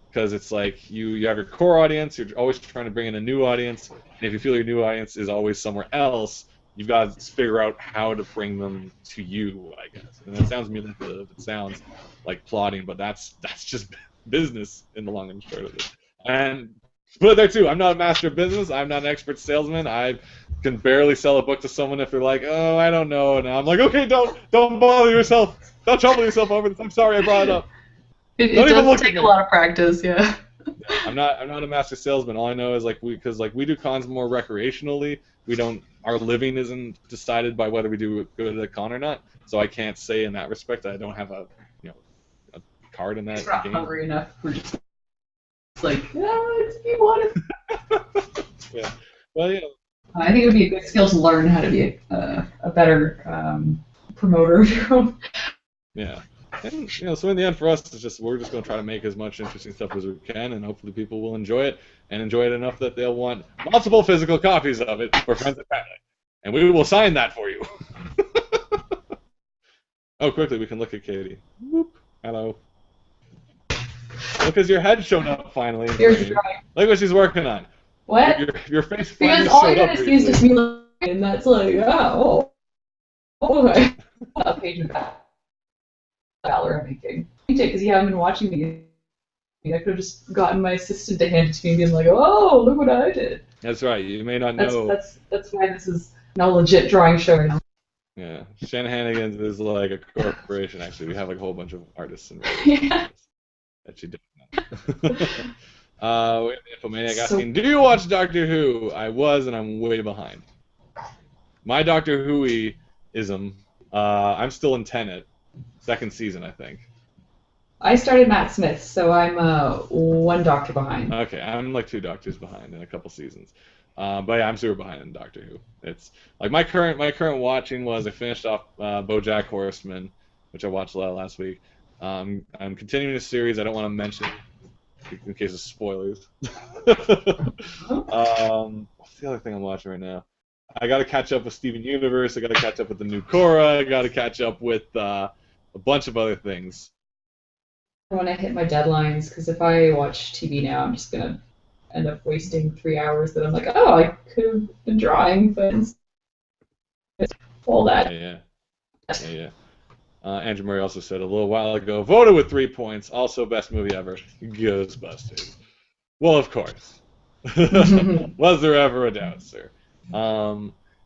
Because it's like you have your core audience, you're always trying to bring in a new audience, and if you feel your new audience is always somewhere else, you've got to figure out how to bring them to you, I guess. And it sounds manipulative, it sounds like plotting, but that's just business in the long and short of it. And but there too, I'm not a master of business, I'm not an expert salesman, I can barely sell a book to someone if they're like, oh, I don't know, and I'm like, okay, don't bother yourself, don't trouble yourself over this, I'm sorry I brought it up. It does take a lot of practice, yeah. I'm not a master salesman. All I know is because we do cons more recreationally. Our living isn't decided by whether we do go to the con or not. So I can't say in that respect that I don't have a card in that It's not game. hungry enough. We're just like, you want it. Yeah. Well, I think it would be a good skill to learn how to be a better promoter of your own. Yeah. And so in the end, for us, we're just going to try to make as much interesting stuff as we can, and hopefully people will enjoy it, and enjoy it enough that they'll want multiple physical copies of it for friends and family, and we will sign that for you. Oh, quickly, we can look at Katie. Whoop. Hello. Look, as your head showed up finally. Look what she's working on. What? Your face finally showed up. Because all you're going to see is just me looking, and that's like, okay. A page of that. Valor I'm making. Because you haven't been watching me. I could have just gotten my assistant to hand it to me and been like, oh, look what I did. That's right. You may not know. That's why this is not a legit drawing show right now. Yeah. Shanahanigans is like a corporation, actually. We have like a whole bunch of artists and writers that you don't know. Infomaniac asking, do you watch Doctor Who? I was, and I'm way behind. My Doctor Who-ism, I'm still in Tenet. Second season, I think. I started Matt Smith, so I'm one doctor behind. Okay, I'm like 2 doctors behind in a couple seasons. But yeah, I'm super behind in Doctor Who. It's like my current watching was I finished off BoJack Horseman, which I watched last week. I'm continuing a series I don't want to mention in case of spoilers. What's the other thing I'm watching right now? I got to catch up with Steven Universe. I got to catch up with the new Korra. I got to catch up with a bunch of other things. When I hit my deadlines, because if I watch TV now, I'm just gonna end up wasting 3 hours that I'm like, oh, I could have been drawing, but it's all that. Yeah. Andrew Murray also said a little while ago, voted with 3 points. Also, best movie ever, Ghostbusters. Well, of course. Was there ever a doubt, sir?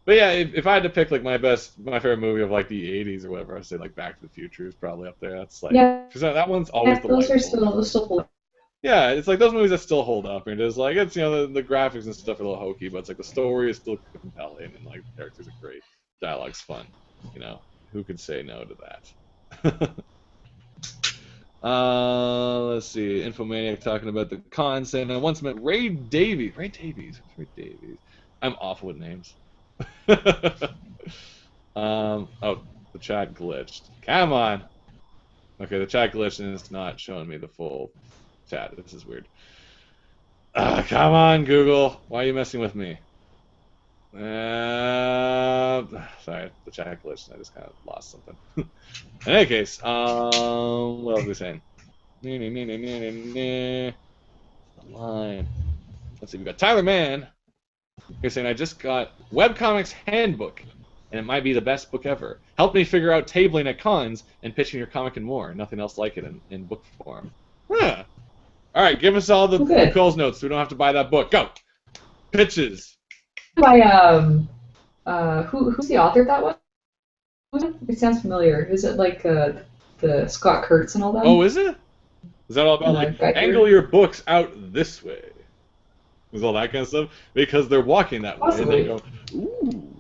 But yeah, if I had to pick like my favorite movie of like the 80s or whatever, I'd say like Back to the Future is probably up there. That's like, because that one's always the those are still yeah, it's like those movies that still hold up, and it's like it's the graphics and stuff are a little hokey, but it's like the story is still compelling, and like the characters are great, dialogue's fun. Who could say no to that? Let's see. Infomaniac talking about the con, saying I once met Ray Davies. Ray Davies. Who's Ray Davies? I'm awful with names. Oh, the chat glitched. Come on. Okay, the chat glitched and it's not showing me the full chat. This is weird. Come on, Google. Why are you messing with me? Sorry, the chat glitched and I just kind of lost something. In any case, what else are we saying? Line. Let's see, we got Tyler Mann. He's saying, I just got Webcomics Handbook, and it might be the best book ever. Help me figure out tabling at cons and pitching your comic and more. Nothing else like it in book form. Huh. All right, give us all the Cole's notes so we don't have to buy that book. Go! Pitches! By, who's the author of that one? It sounds familiar. Is it like the Scott Kurtz and all that? Oh, is it? Is that all about, like, angle your books out this way? Is all that kind of stuff? Because they're walking that way and they go, ooh.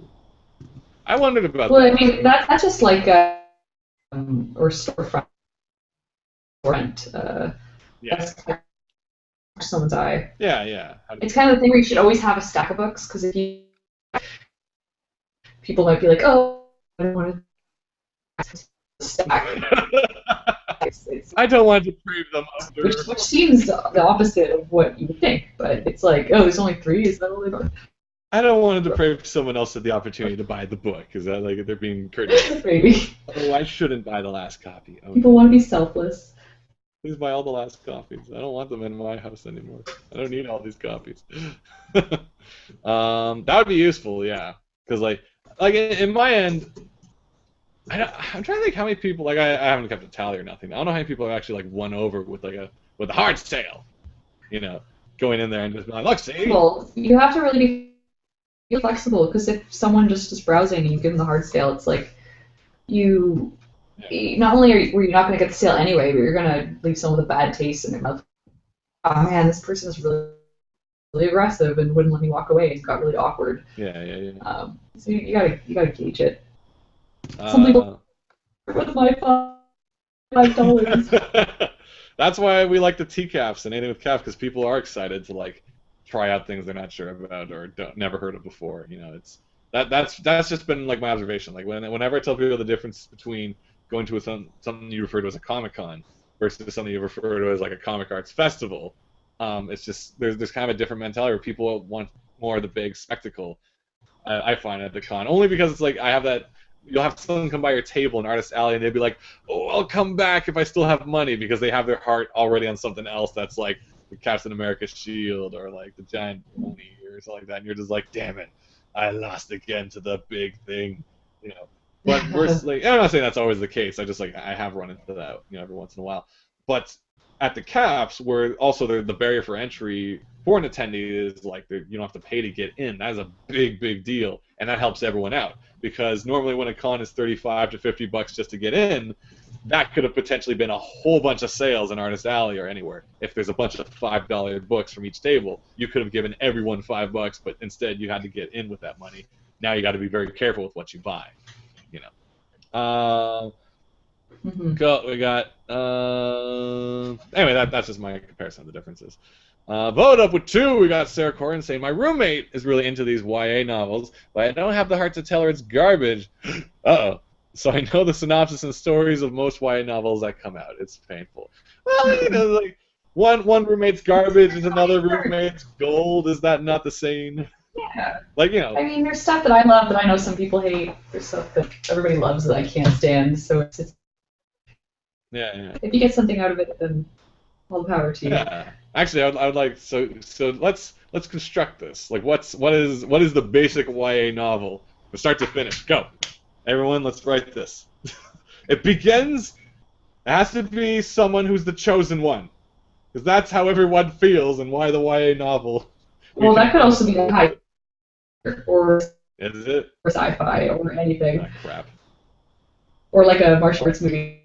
I wondered about that. Well, I mean, that's just like a or storefront. Yeah. Someone's eye. Yeah, yeah. It's kind of the thing where you should always have a stack of books, because if you... People might be like, oh, I don't want to stack. I don't want to deprave them under... Which seems the opposite of what you would think, but it's like, oh, there's only 3, is that all they got? I don't want to deprive someone else of the opportunity to buy the book. Is that like they're being courteous? Maybe. Oh, I shouldn't buy the last copy. Oh, people want to be selfless. Please buy all the last copies. I don't want them in my house anymore. I don't need all these copies. That would be useful, yeah. Because like in my end, I'm trying to think how many people, like I haven't kept a tally or nothing. I don't know how many people have actually like won over with a hard sale. You know, going in there and just be like, look, see. Well, you have to really be flexible, because if someone just is browsing and you give them the hard sale, it's like you. Yeah. Not only were you not going to get the sale anyway, but you're going to leave someone with a bad taste in their mouth. Oh man, this person is really, really aggressive and wouldn't let me walk away, and got really awkward. Yeah. So you gotta gauge it. Some people with my $5. That's why we like the TCAFs and anything with CAF, because people are excited to like try out things they're not sure about or never heard of before. You know, it's that's just been like my observation. Like whenever I tell people the difference between going to something you refer to as a Comic-Con versus something you refer to as like a comic arts festival, it's just there's kind of a different mentality where people want more of the big spectacle. I find at the con, only because it's like I have that. You'll have someone come by your table in Artist Alley and they'll be like, oh, I'll come back if I still have money, because they have their heart already on something else that's like the Captain America shield or like the giant pony or something like that, and you're just like, damn it, I lost again to the big thing, you know. But we're like, I'm not saying that's always the case. I just like I have run into that, you know, every once in a while. But at the caps, where also the barrier for entry for an attendee is like you don't have to pay to get in. That is a big deal, and that helps everyone out, because normally when a con is $35 to $50 just to get in, that could have potentially been a whole bunch of sales in Artist Alley or anywhere. If there's a bunch of $5 books from each table, you could have given everyone $5, but instead you had to get in with that money. Now you got to be very careful with what you buy. You know. We got. Anyway, that's just my comparison of the differences. Vote up with 2. We got Sarah Corrin saying, my roommate is really into these YA novels, but I don't have the heart to tell her it's garbage. Uh-oh. So I know the synopsis and stories of most YA novels that come out. It's painful. Well, you know, like one roommate's garbage and another roommate's gold. Is that not the same? Yeah. Like, you know. I mean, there's stuff that I love that I know some people hate. There's stuff that everybody loves that I can't stand. So it's yeah. If you get something out of it, then all the power to you. Yeah. Actually, I would like so let's construct this. Like, what is the basic YA novel from start to finish? Go, everyone. Let's write this. It begins. It has to be someone who's the chosen one, because that's how everyone feels, and why the YA novel. Well, that could also be the high. Or is it? Or sci-fi or anything. Ah, crap. Or like a martial arts movie.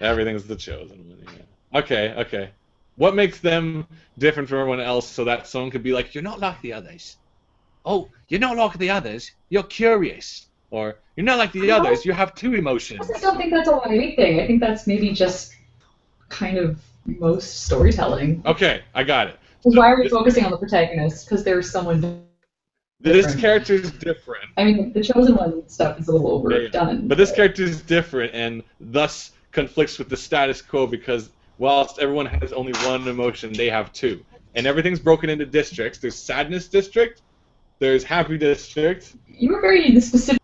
Everything's the chosen one. Yeah. Okay. What makes them different from everyone else so that someone could be like, you're not like the others. Oh, you're not like the others. You're curious. Or you're not like the others. You have two emotions. I don't think that's a YA thing. I think that's maybe just kind of most storytelling. Okay, I got it. Because why are we focusing on the protagonist? Because there's someone This different. character's different. I mean, the Chosen One stuff is a little overdone. But this character is different and thus conflicts with the status quo because whilst everyone has only one emotion, they have two. And everything's broken into districts. There's Sadness District, there's Happy District. You were very specific.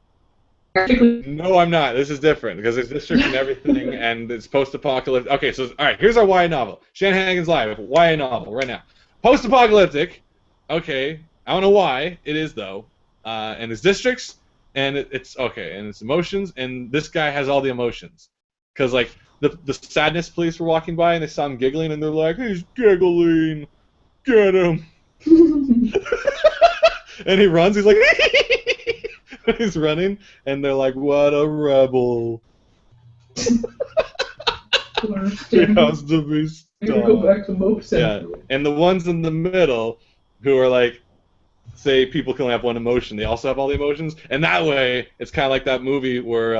No, I'm not. This is different because there's districts and everything, and it's post-apocalyptic. Okay, so all right, here's our YA novel. Shanahanigans Live, YA novel right now. Post-apocalyptic. Okay, I don't know why it is though. And it's districts, and it's okay, and it's emotions, and this guy has all the emotions, because like the sadness police were walking by and they saw him giggling, and they're like, he's giggling, get him. And he runs. He's like. He's running, and they're like, "What a rebel!" He has to be stopped. Go back to Mope. Yeah, and the ones in the middle, who are like, say, people can only have one emotion. They also have all the emotions, and that way, it's kind of like that movie where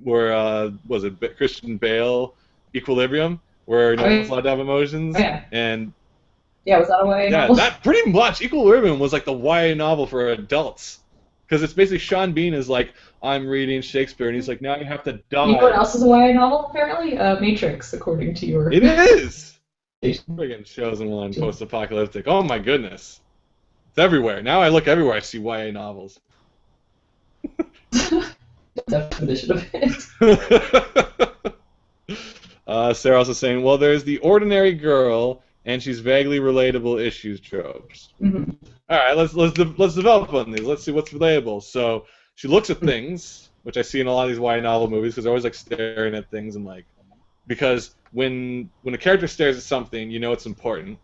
was it Christian Bale, Equilibrium, where no one's allowed to have emotions, and yeah, was that a YA novel? Yeah, that pretty much Equilibrium was like the YA novel for adults. Because it's basically Sean Bean is like, I'm reading Shakespeare, and he's like, now you have to die. You know what else is a YA novel, apparently? Matrix, according to your... It is! Friggin' Chosen One, post-apocalyptic. Oh my goodness. It's everywhere. Now I look everywhere, I see YA novels. Definition of it. Sarah also saying, well, there's the ordinary girl, and she's vaguely relatable issues tropes. Mm-hmm. All right, let's develop on these. Let's see what's relatable. So she looks at things, which I see in a lot of these YA novel movies, because they're always like staring at things and like, because when a character stares at something, you know it's important,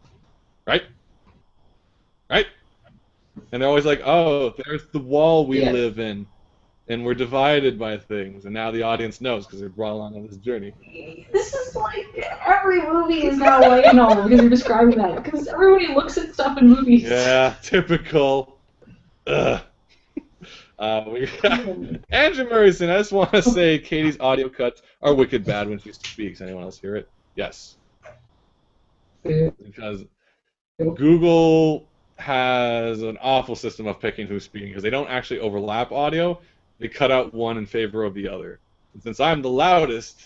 right? Right? And they're always like, oh, there's the wall we live in, and we're divided by things, and now the audience knows because they're brought along on this journey. This is like every movie is now a YA novel because you're describing that. Because everybody looks at stuff in movies. Yeah, typical. Ugh. We got Andrew Murrayson. I just want to say Katie's audio cuts are wicked bad when she speaks. Anyone else hear it? Yes. Because Google has an awful system of picking who's speaking because they don't actually overlap audio. They cut out one in favor of the other. And since I'm the loudest,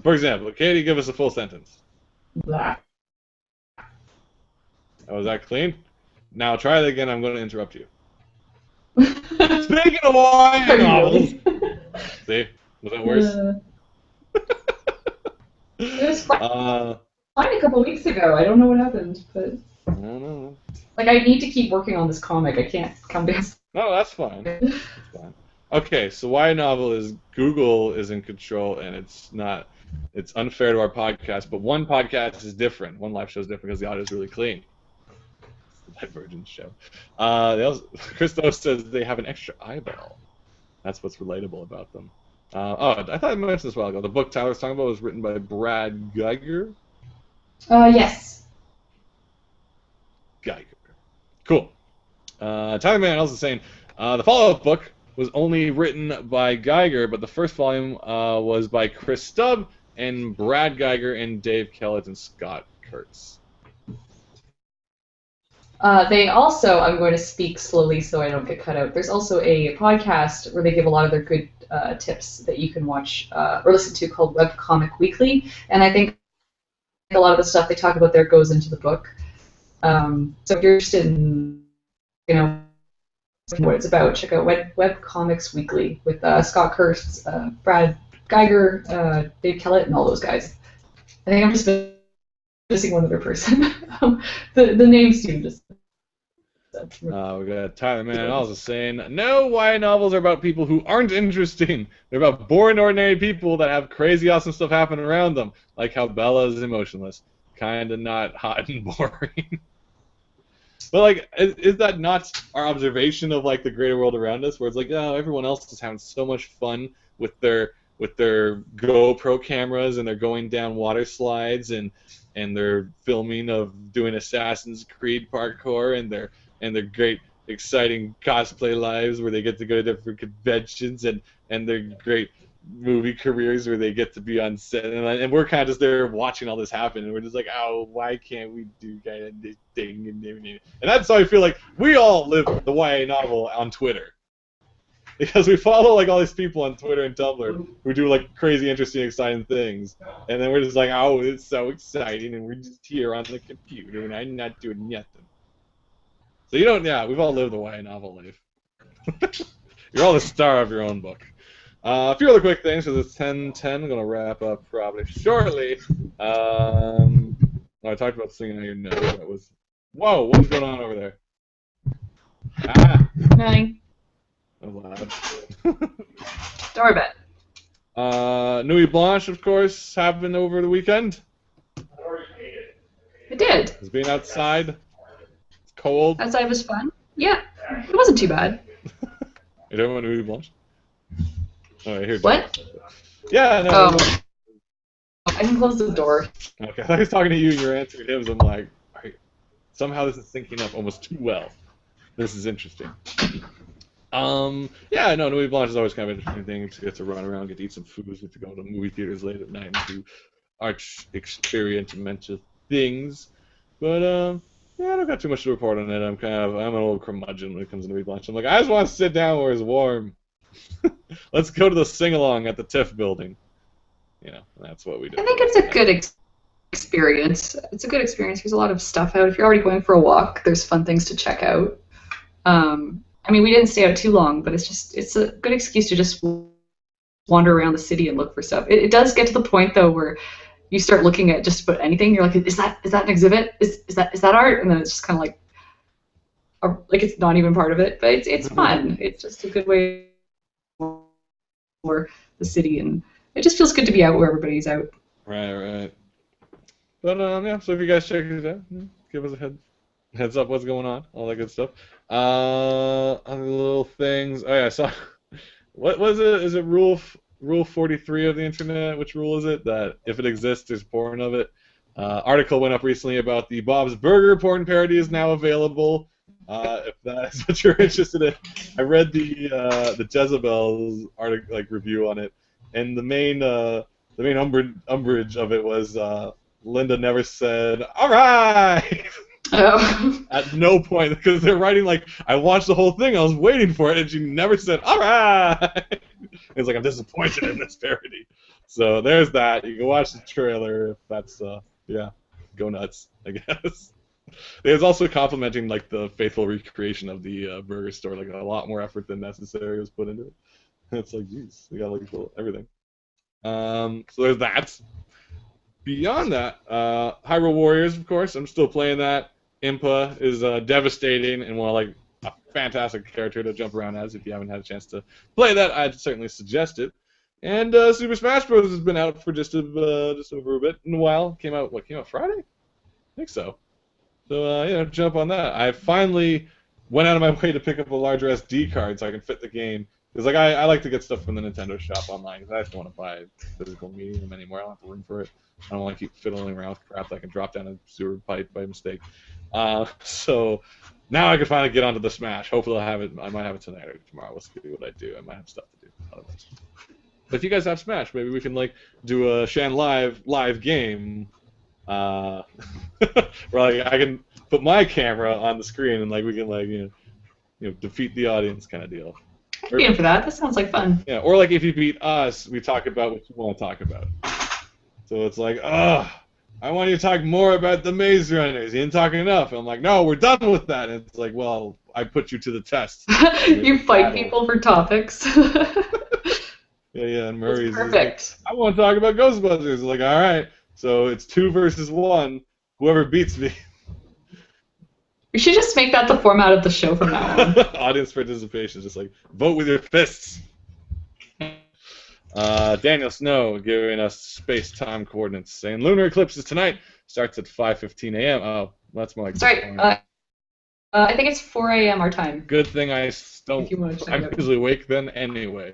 for example, Katie, give us a full sentence. Blah. Oh, is that clean? Now try it again. I'm going to interrupt you. Speaking of YA novels, see, was that worse? It was fine a couple weeks ago. I don't know what happened, but I don't know. like I need to keep working on this comic. I can't come down. No, that's fine. That's fine. Okay, so YA novel is Google is in control, and it's not. It's unfair to our podcast, but one podcast is different. One live show is different because the audio is really clean. It's the Divergent show. Christos says they have an extra eyeball. That's what's relatable about them. I thought I mentioned this a while ago. The book Tyler's talking about was written by Brad Geiger. Yes. Geiger. Cool. Tyler Mann also saying the follow-up book was only written by Geiger, but the first volume was by Chris Stubb and Brad Geiger and Dave Kellett and Scott Kurtz. They also, I'm going to speak slowly so I don't get cut out. There's also a podcast where they give a lot of their good tips that you can watch or listen to called Webcomic Weekly, and I think a lot of the stuff they talk about there goes into the book. So if you're interested in, what it's about, check out Webcomics Weekly with Scott Kurtz, Brad Geiger, Dave Kellett, and all those guys. I think I'm just missing one other person. The names do just. We got Tyler Mann also saying, no YA novels are about people who aren't interesting. They're about boring, ordinary people that have crazy, awesome stuff happen around them, like how Bella is emotionless. Kind of not hot and boring. But, like, is that not our observation of, like, the greater world around us, where it's like, oh, everyone else is having so much fun with their GoPro cameras, and they're going down water slides, and they're filming of doing Assassin's Creed parkour, and they're great exciting cosplay lives where they get to go to different conventions and their great movie careers where they get to be on set, and we're kind of just there watching all this happen, and we're just like, oh, why can't we do kind of this thing? And that's how I feel like we all live the YA novel on Twitter. Because we follow like all these people on Twitter and Tumblr who do like crazy, interesting, exciting things, and then we're just like, oh, it's so exciting, and we're just here on the computer, and I'm not doing nothing. So you don't, yeah, we've all lived the YA novel life. You're all the star of your own book. A few other quick things, because it's 10:10. I'm gonna wrap up probably shortly. I talked about singing on your nose. That was, whoa, what's going on over there? Ah. Nothing. Loud. Don't worry about it. Nuit Blanche, of course, happened over the weekend. It did. It's being outside. It's cold. Outside was fun. Yeah, it wasn't too bad. You don't want Nuit Blanche? Oh, I hear. What? Yeah, no. Oh. I can close the door. Okay, I was talking to you and you're answering him, so I'm like, all right, somehow this is syncing up almost too well. This is interesting. Yeah, no, Nuit Blanche is always kind of an interesting thing to get to run around, get to eat some food, get to go to movie theaters late at night and do arch experiential things. But yeah, I don't got too much to report on it. I'm an old curmudgeon when it comes to Nuit Blanche. I'm like, I just want to sit down where it's warm. Let's go to the sing-along at the TIFF building. You know, that's what we do. I think it's a good experience. It's a good experience. There's a lot of stuff out. If you're already going for a walk, there's fun things to check out. I mean, we didn't stay out too long, but it's a good excuse to just wander around the city and look for stuff. It does get to the point though where you start looking at just about anything. You're like, is that an exhibit? Is that art? And then it's just kind of like it's not even part of it, but it's fun. It's just a good way for the city, and it just feels good to be out where everybody's out. Right. But yeah. So if you guys check it out, give us a heads up what's going on, all that good stuff. Other little things. Oh yeah, I saw. What was it? Is it rule 43 of the internet? Which rule is it? That if it exists, there's porn of it. Article went up recently about the Bob's Burger porn parody is now available. If that is what you're interested in, I read the Jezebel's article, like review on it, and the main umbrage of it was Linda never said, "All right." Oh. At no point, because they're writing like, I watched the whole thing, I was waiting for it, and she never said, all right! It's like, I'm disappointed in this parody. So there's that. You can watch the trailer if that's, yeah, go nuts, I guess. There's also complimenting like the faithful recreation of the burger store, like a lot more effort than necessary was put into it. And it's like, geez, we got like everything. So there's that. Beyond that, Hyrule Warriors, of course, I'm still playing that. Impa is devastating and like a fantastic character to jump around as. If you haven't had a chance to play that, I'd certainly suggest it. And Super Smash Bros. Has been out for just over a bit in a while. Came out Friday? I think so. So jump on that. I finally went out of my way to pick up a larger SD card so I can fit the game. Because like I like to get stuff from the Nintendo shop online because I just don't want to buy a physical medium anymore. I don't have room for it. I don't want to keep fiddling around with crap that I can drop down a sewer pipe by mistake. So now I can finally get onto the Smash. Hopefully I might have it tonight or tomorrow. We'll see what I do. I might have stuff to do. Otherwise. But if you guys have Smash, maybe we can like do a Shan live game. Where like I can put my camera on the screen and like we can like defeat the audience kind of deal. I'd be in for that. That sounds like fun. Yeah, or like if you beat us, we talk about what you want to talk about. So it's like, I want you to talk more about the Maze Runners. You didn't talk enough. And I'm like, no, we're done with that. And it's like, well, I put you to the test. You fight people for topics. Yeah, and Murray's perfect. Like, I want to talk about Ghostbusters. Like, all right, so it's 2 versus 1. Whoever beats me. We should just make that the format of the show from now on. Audience participation, just like vote with your fists. Daniel Snow giving us space-time coordinates, saying lunar eclipse is tonight. Starts at 5:15 a.m. Oh, that's more like. Sorry, I think it's 4 a.m. our time. Good thing I don't. I'm out. usually awake then anyway.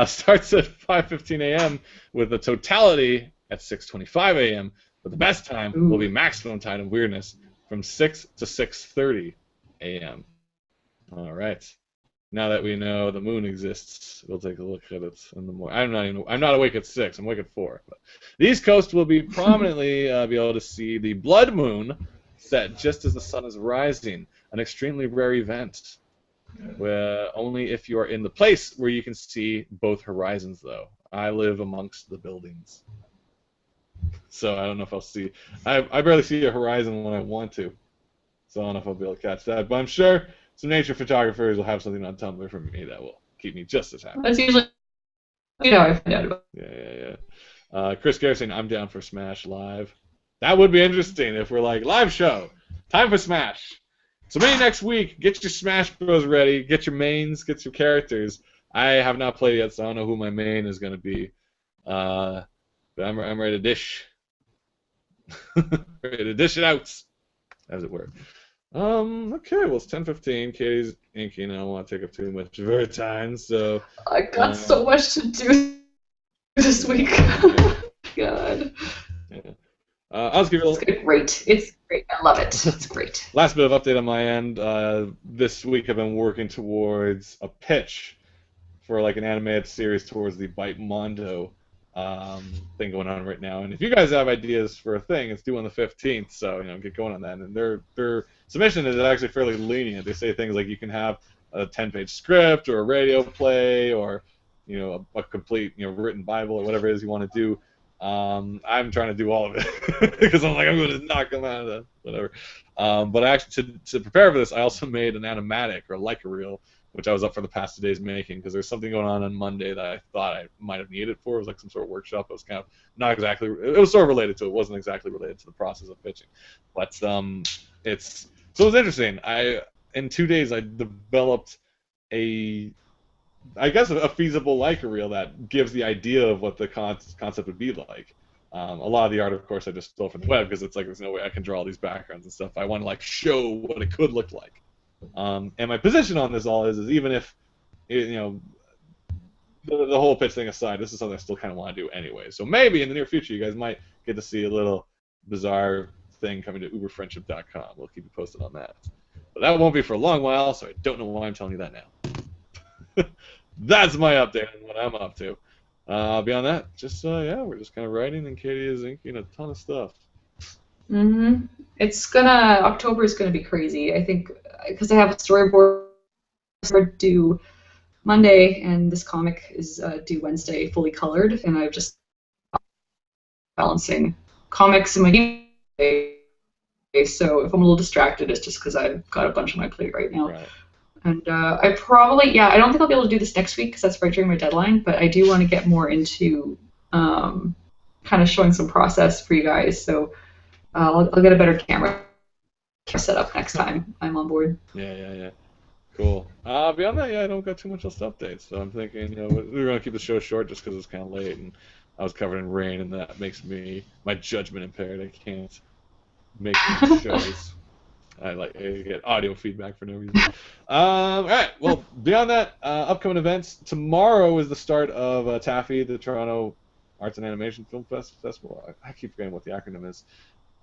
Starts at 5:15 a.m. with a totality at 6:25 a.m. But the best time will be maximum time of weirdness from 6 to 6:30 a.m. All right. Now that we know the moon exists, we'll take a look at it in the morning. I'm not awake at 6. I'm awake at 4. But the East Coast will be prominently be able to see the blood moon set just as the sun is rising, an extremely rare event. Where only if you are in the place where you can see both horizons, though. I live amongst the buildings, so I don't know if I'll see. I barely see a horizon when I want to, so I don't know if I'll be able to catch that. But I'm sure some nature photographers will have something on Tumblr for me that will keep me just as happy. That's usually I find out about. Yeah. Chris Garrett saying I'm down for Smash Live. That would be interesting if we're like live show, time for Smash. So maybe next week, get your Smash Bros ready, get your mains, get your characters. I have not played yet, so I don't know who my main is going to be. But I'm ready to dish. Ready to dish it out, as it were. Okay, well, it's 10:15. Katie's inking. I don't want to take up too much of her time, so... I got so much to do this week. God. Yeah. I'll just give you a little... It's great. I love it. It's great. Last bit of update on my end. This week I've been working towards a pitch for like an animated series towards the Bite Mondo thing going on right now. And if you guys have ideas for a thing, it's due on the 15th, so get going on that. And their submission is actually fairly lenient. They say things like you can have a 10-page script or a radio play or a complete written Bible or whatever it is you want to do. I'm trying to do all of it because I'm going to knock them out of that, whatever. But actually, to prepare for this, I also made an animatic or like a reel, which I was up for the past 2 days making because there's something going on Monday that I thought I might have needed for. It was like some sort of workshop. It was kind of not exactly. It was sort of related to it. It wasn't exactly related to the process of pitching, but it was interesting. In 2 days I developed a feasible Leica reel that gives the idea of what the concept would be like. A lot of the art, of course, I just stole from the web because it's like there's no way I can draw all these backgrounds and stuff. I want to show what it could look like. And my position on this all is even if the whole pitch thing aside, this is something I still kind of want to do anyway. So maybe in the near future, you guys might get to see a little bizarre thing coming to uberfriendship.com. We'll keep you posted on that. But that won't be for a long while, so I don't know why I'm telling you that now. That's my update on what I'm up to. Beyond that, just we're just kind of writing, and Katie is inking a ton of stuff. October is gonna be crazy. I think because I have a storyboard due Monday, and this comic is due Wednesday, fully colored, and I've just balancing comics and my day. So if I'm a little distracted, it's just because I've got a bunch on my plate right now. Right. And I don't think I'll be able to do this next week because that's right during my deadline, but I do want to get more into kind of showing some process for you guys. So I'll get a better camera set up next time I'm on board. Yeah. Cool. Beyond that, I don't got too much else to update. So I'm thinking, we're going to keep the show short just because it's kind of late and I was covered in rain, and that makes my judgment impaired. I can't make shows. I get audio feedback for no reason. All right. Well, beyond that, upcoming events. Tomorrow is the start of Taffy, the Toronto Arts and Animation Film Festival. I keep forgetting what the acronym is.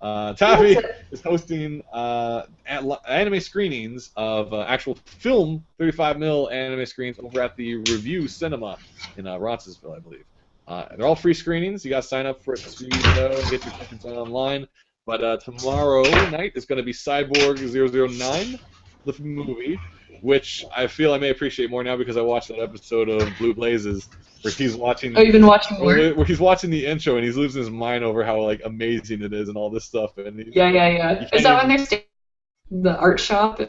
Taffy is hosting anime screenings of actual film 35mm anime screens over at the Review Cinema in Roncesvalles, I believe. They're all free screenings. You got to sign up for it to get your tickets online. But tomorrow night is going to be Cyborg 009, the movie, which I feel I may appreciate more now because I watched that episode of Blue Blazes where he's watching. Oh, you've been watching more? Where he's watching the intro and he's losing his mind over how amazing it is and all this stuff. And yeah. Is that when they're staying in the art shop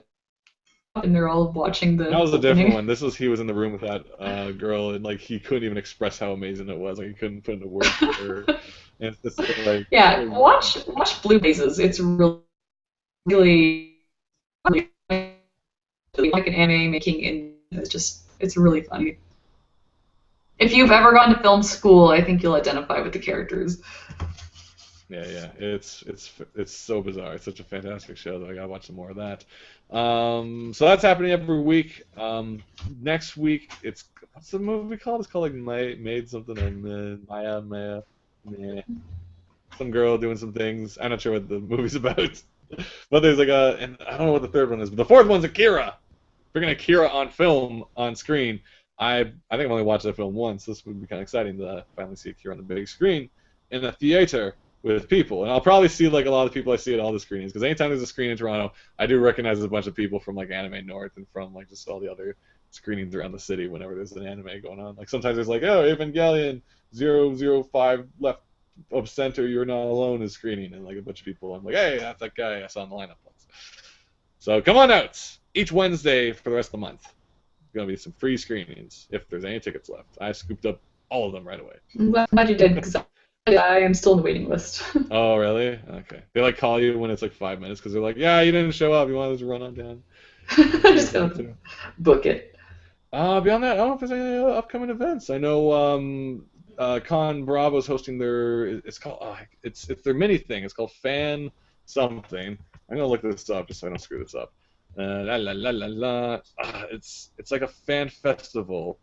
and they're all watching the? That was a different one. He was in the room with that girl and he couldn't even express how amazing it was. He couldn't put into words for her. And it's just watch Blue Blazes. It's really like an anime making, and it's really funny. If you've ever gone to film school, I think you'll identify with the characters. Yeah, it's so bizarre. It's such a fantastic show that I gotta watch some more of that. So that's happening every week. Next week, what's the movie called? It's called Made something and Maya. Yeah. Some girl doing some things. I'm not sure what the movie's about. But there's and I don't know what the third one is, but the fourth one's Akira. freaking Akira on film on screen. I think I've only watched that film once. This would be kind of exciting to finally see Akira on the big screen in a theater with people. And I'll probably see like a lot of people I see at all the screenings, because anytime there's a screen in Toronto, I do recognize a bunch of people from like Anime North and from like just all the other screenings around the city whenever there's an anime going on. Like sometimes there's like, oh, Evangelion 005 left of center, you're not alone is screening, and like a bunch of people. I'm like, hey, that's that guy I saw in the lineup once. So come on out each Wednesday for the rest of the month. There's gonna be some free screenings if there's any tickets left. I scooped up all of them right away. I'm glad you did, because I am still on the waiting list. Oh, really? Okay. They like call you when it's like 5 minutes because they're like, yeah, you didn't show up. You wanted to run on down. Just gonna book it. Beyond that, I don't know if there's any upcoming events. I know Con Bravo's hosting their. It's called. It's their mini thing. It's called Fan Something. I'm gonna look this up just so I don't screw this up. It's like a fan festival,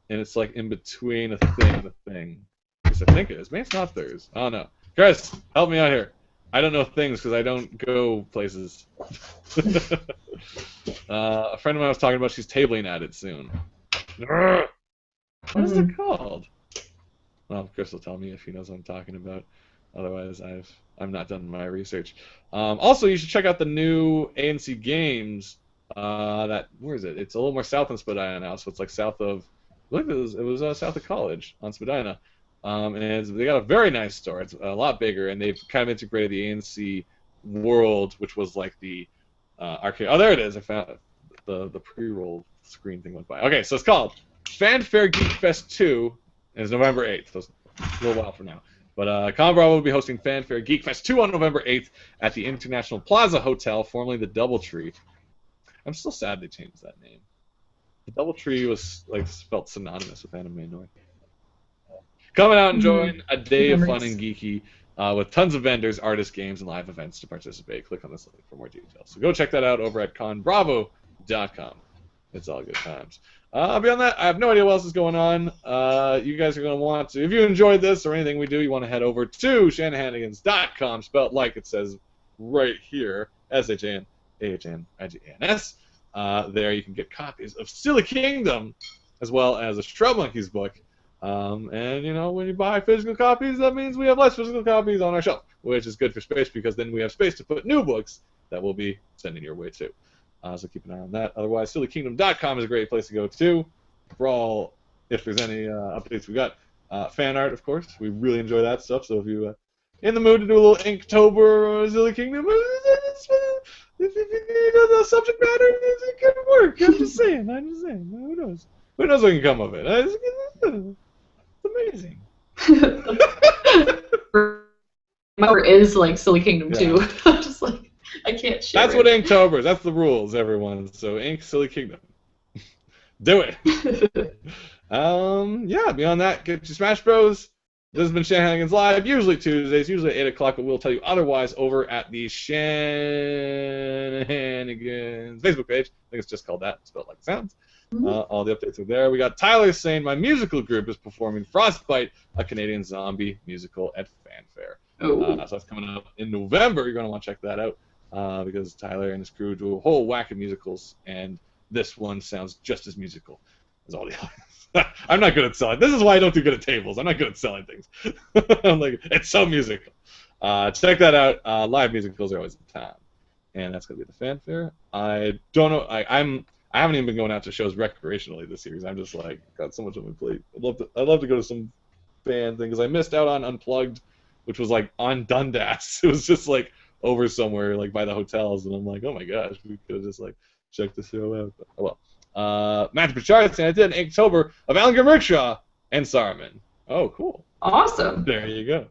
and it's like in between a thing and a thing. At least I think it is. Maybe it's not theirs. I don't know. Chris, help me out here. I don't know things because I don't go places. A friend of mine was talking about she's tabling at it soon. What is it called? Well, Chris will tell me if he knows what I'm talking about. Otherwise, I'm not done my research. Also, you should check out the new ANC Games. Where is it? It's a little more south than Spadina now, so it's like south of. Look, it was south of College on Spadina. And they got a very nice store. It's a lot bigger, and they've kind of integrated the ANC world, which was like the arcade. Oh, there it is. I found it. The pre-roll screen thing went by. Okay, so it's called Fanfare Geek Fest 2, and it's November 8th. So it's a little while from now. But Con Bravo will be hosting Fanfare Geek Fest 2 on November 8th at the International Plaza Hotel, formerly the Doubletree. I'm still sad they changed that name. The Doubletree was like felt synonymous with Anime North. Coming out and join a day of fun and geeky with tons of vendors, artists, games, and live events to participate. Click on this link for more details. So go check that out over at conbravo.com. It's all good times. Beyond that, I have no idea what else is going on. You guys are going to want to, if you enjoyed this or anything we do, you want to head over to Shanahanigans.com, spelled like it says right here, SHANAHNIGANS. There you can get copies of Silly Kingdom, as well as a Shrub Monkeys book. And, you know, when you buy physical copies, that means we have less physical copies on our shelf, which is good for space because then we have space to put new books that we'll be sending your way too. So keep an eye on that. Otherwise, SillyKingdom.com is a great place to go too. For all, if there's any updates we got. Fan art, of course. We really enjoy that stuff. So if you're in the mood to do a little Inktober Silly Kingdom, if you know the subject matter, it can work. I'm just saying. Who knows? Who knows what can come of it? It's amazing. My is like Silly Kingdom too. I'm just like, I can't share. That's what Inktober is. That's the rules, everyone. So Ink Silly Kingdom. Do it. Yeah, beyond that, get your Smash Bros. This has been Shanahanigans Live, usually Tuesdays, usually at 8 o'clock, but we'll tell you otherwise over at the Shanahanigans Facebook page. I think it's just called that, spelled like it sounds. All the updates are there. We got Tyler saying my musical group is performing Frostbite, a Canadian zombie musical at Fanfare. So that's coming up in November. You're going to want to check that out because Tyler and his crew do a whole whack of musicals, and this one sounds just as musical as all the others. I'm not good at selling. This is why I don't do good at tables. I'm not good at selling things. I'm like, it's so musical. Check that out. Live musicals are always in town, and that's going to be the Fanfare. I don't know. I haven't even been going out to shows recreationally this series. I'm just like got so much on my plate. I'd love to go to some fan thing because I missed out on Unplugged, which was like on Dundas. It was just like over somewhere like by the hotels, and I'm like, oh my gosh, we could have just like checked the show out. But, oh well. Matt Pichards saying I did in Inktober of Alan Rickshaw and Saruman. Oh, cool. Awesome. There you go.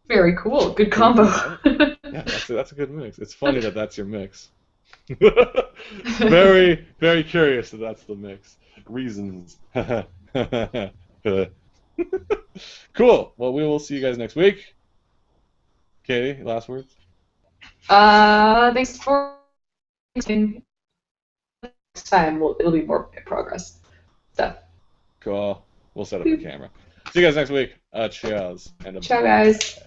Very cool. Good combo. Yeah, that's a good mix. It's funny that that's your mix. Very, very curious that that's the mix. Reasons. Cool. Well, we will see you guys next week. Katie, last words? Thanks for listening. Next time it'll be more progress stuff. Cool. We'll set up the camera. See you guys next week. Cheers. Ciao, guys.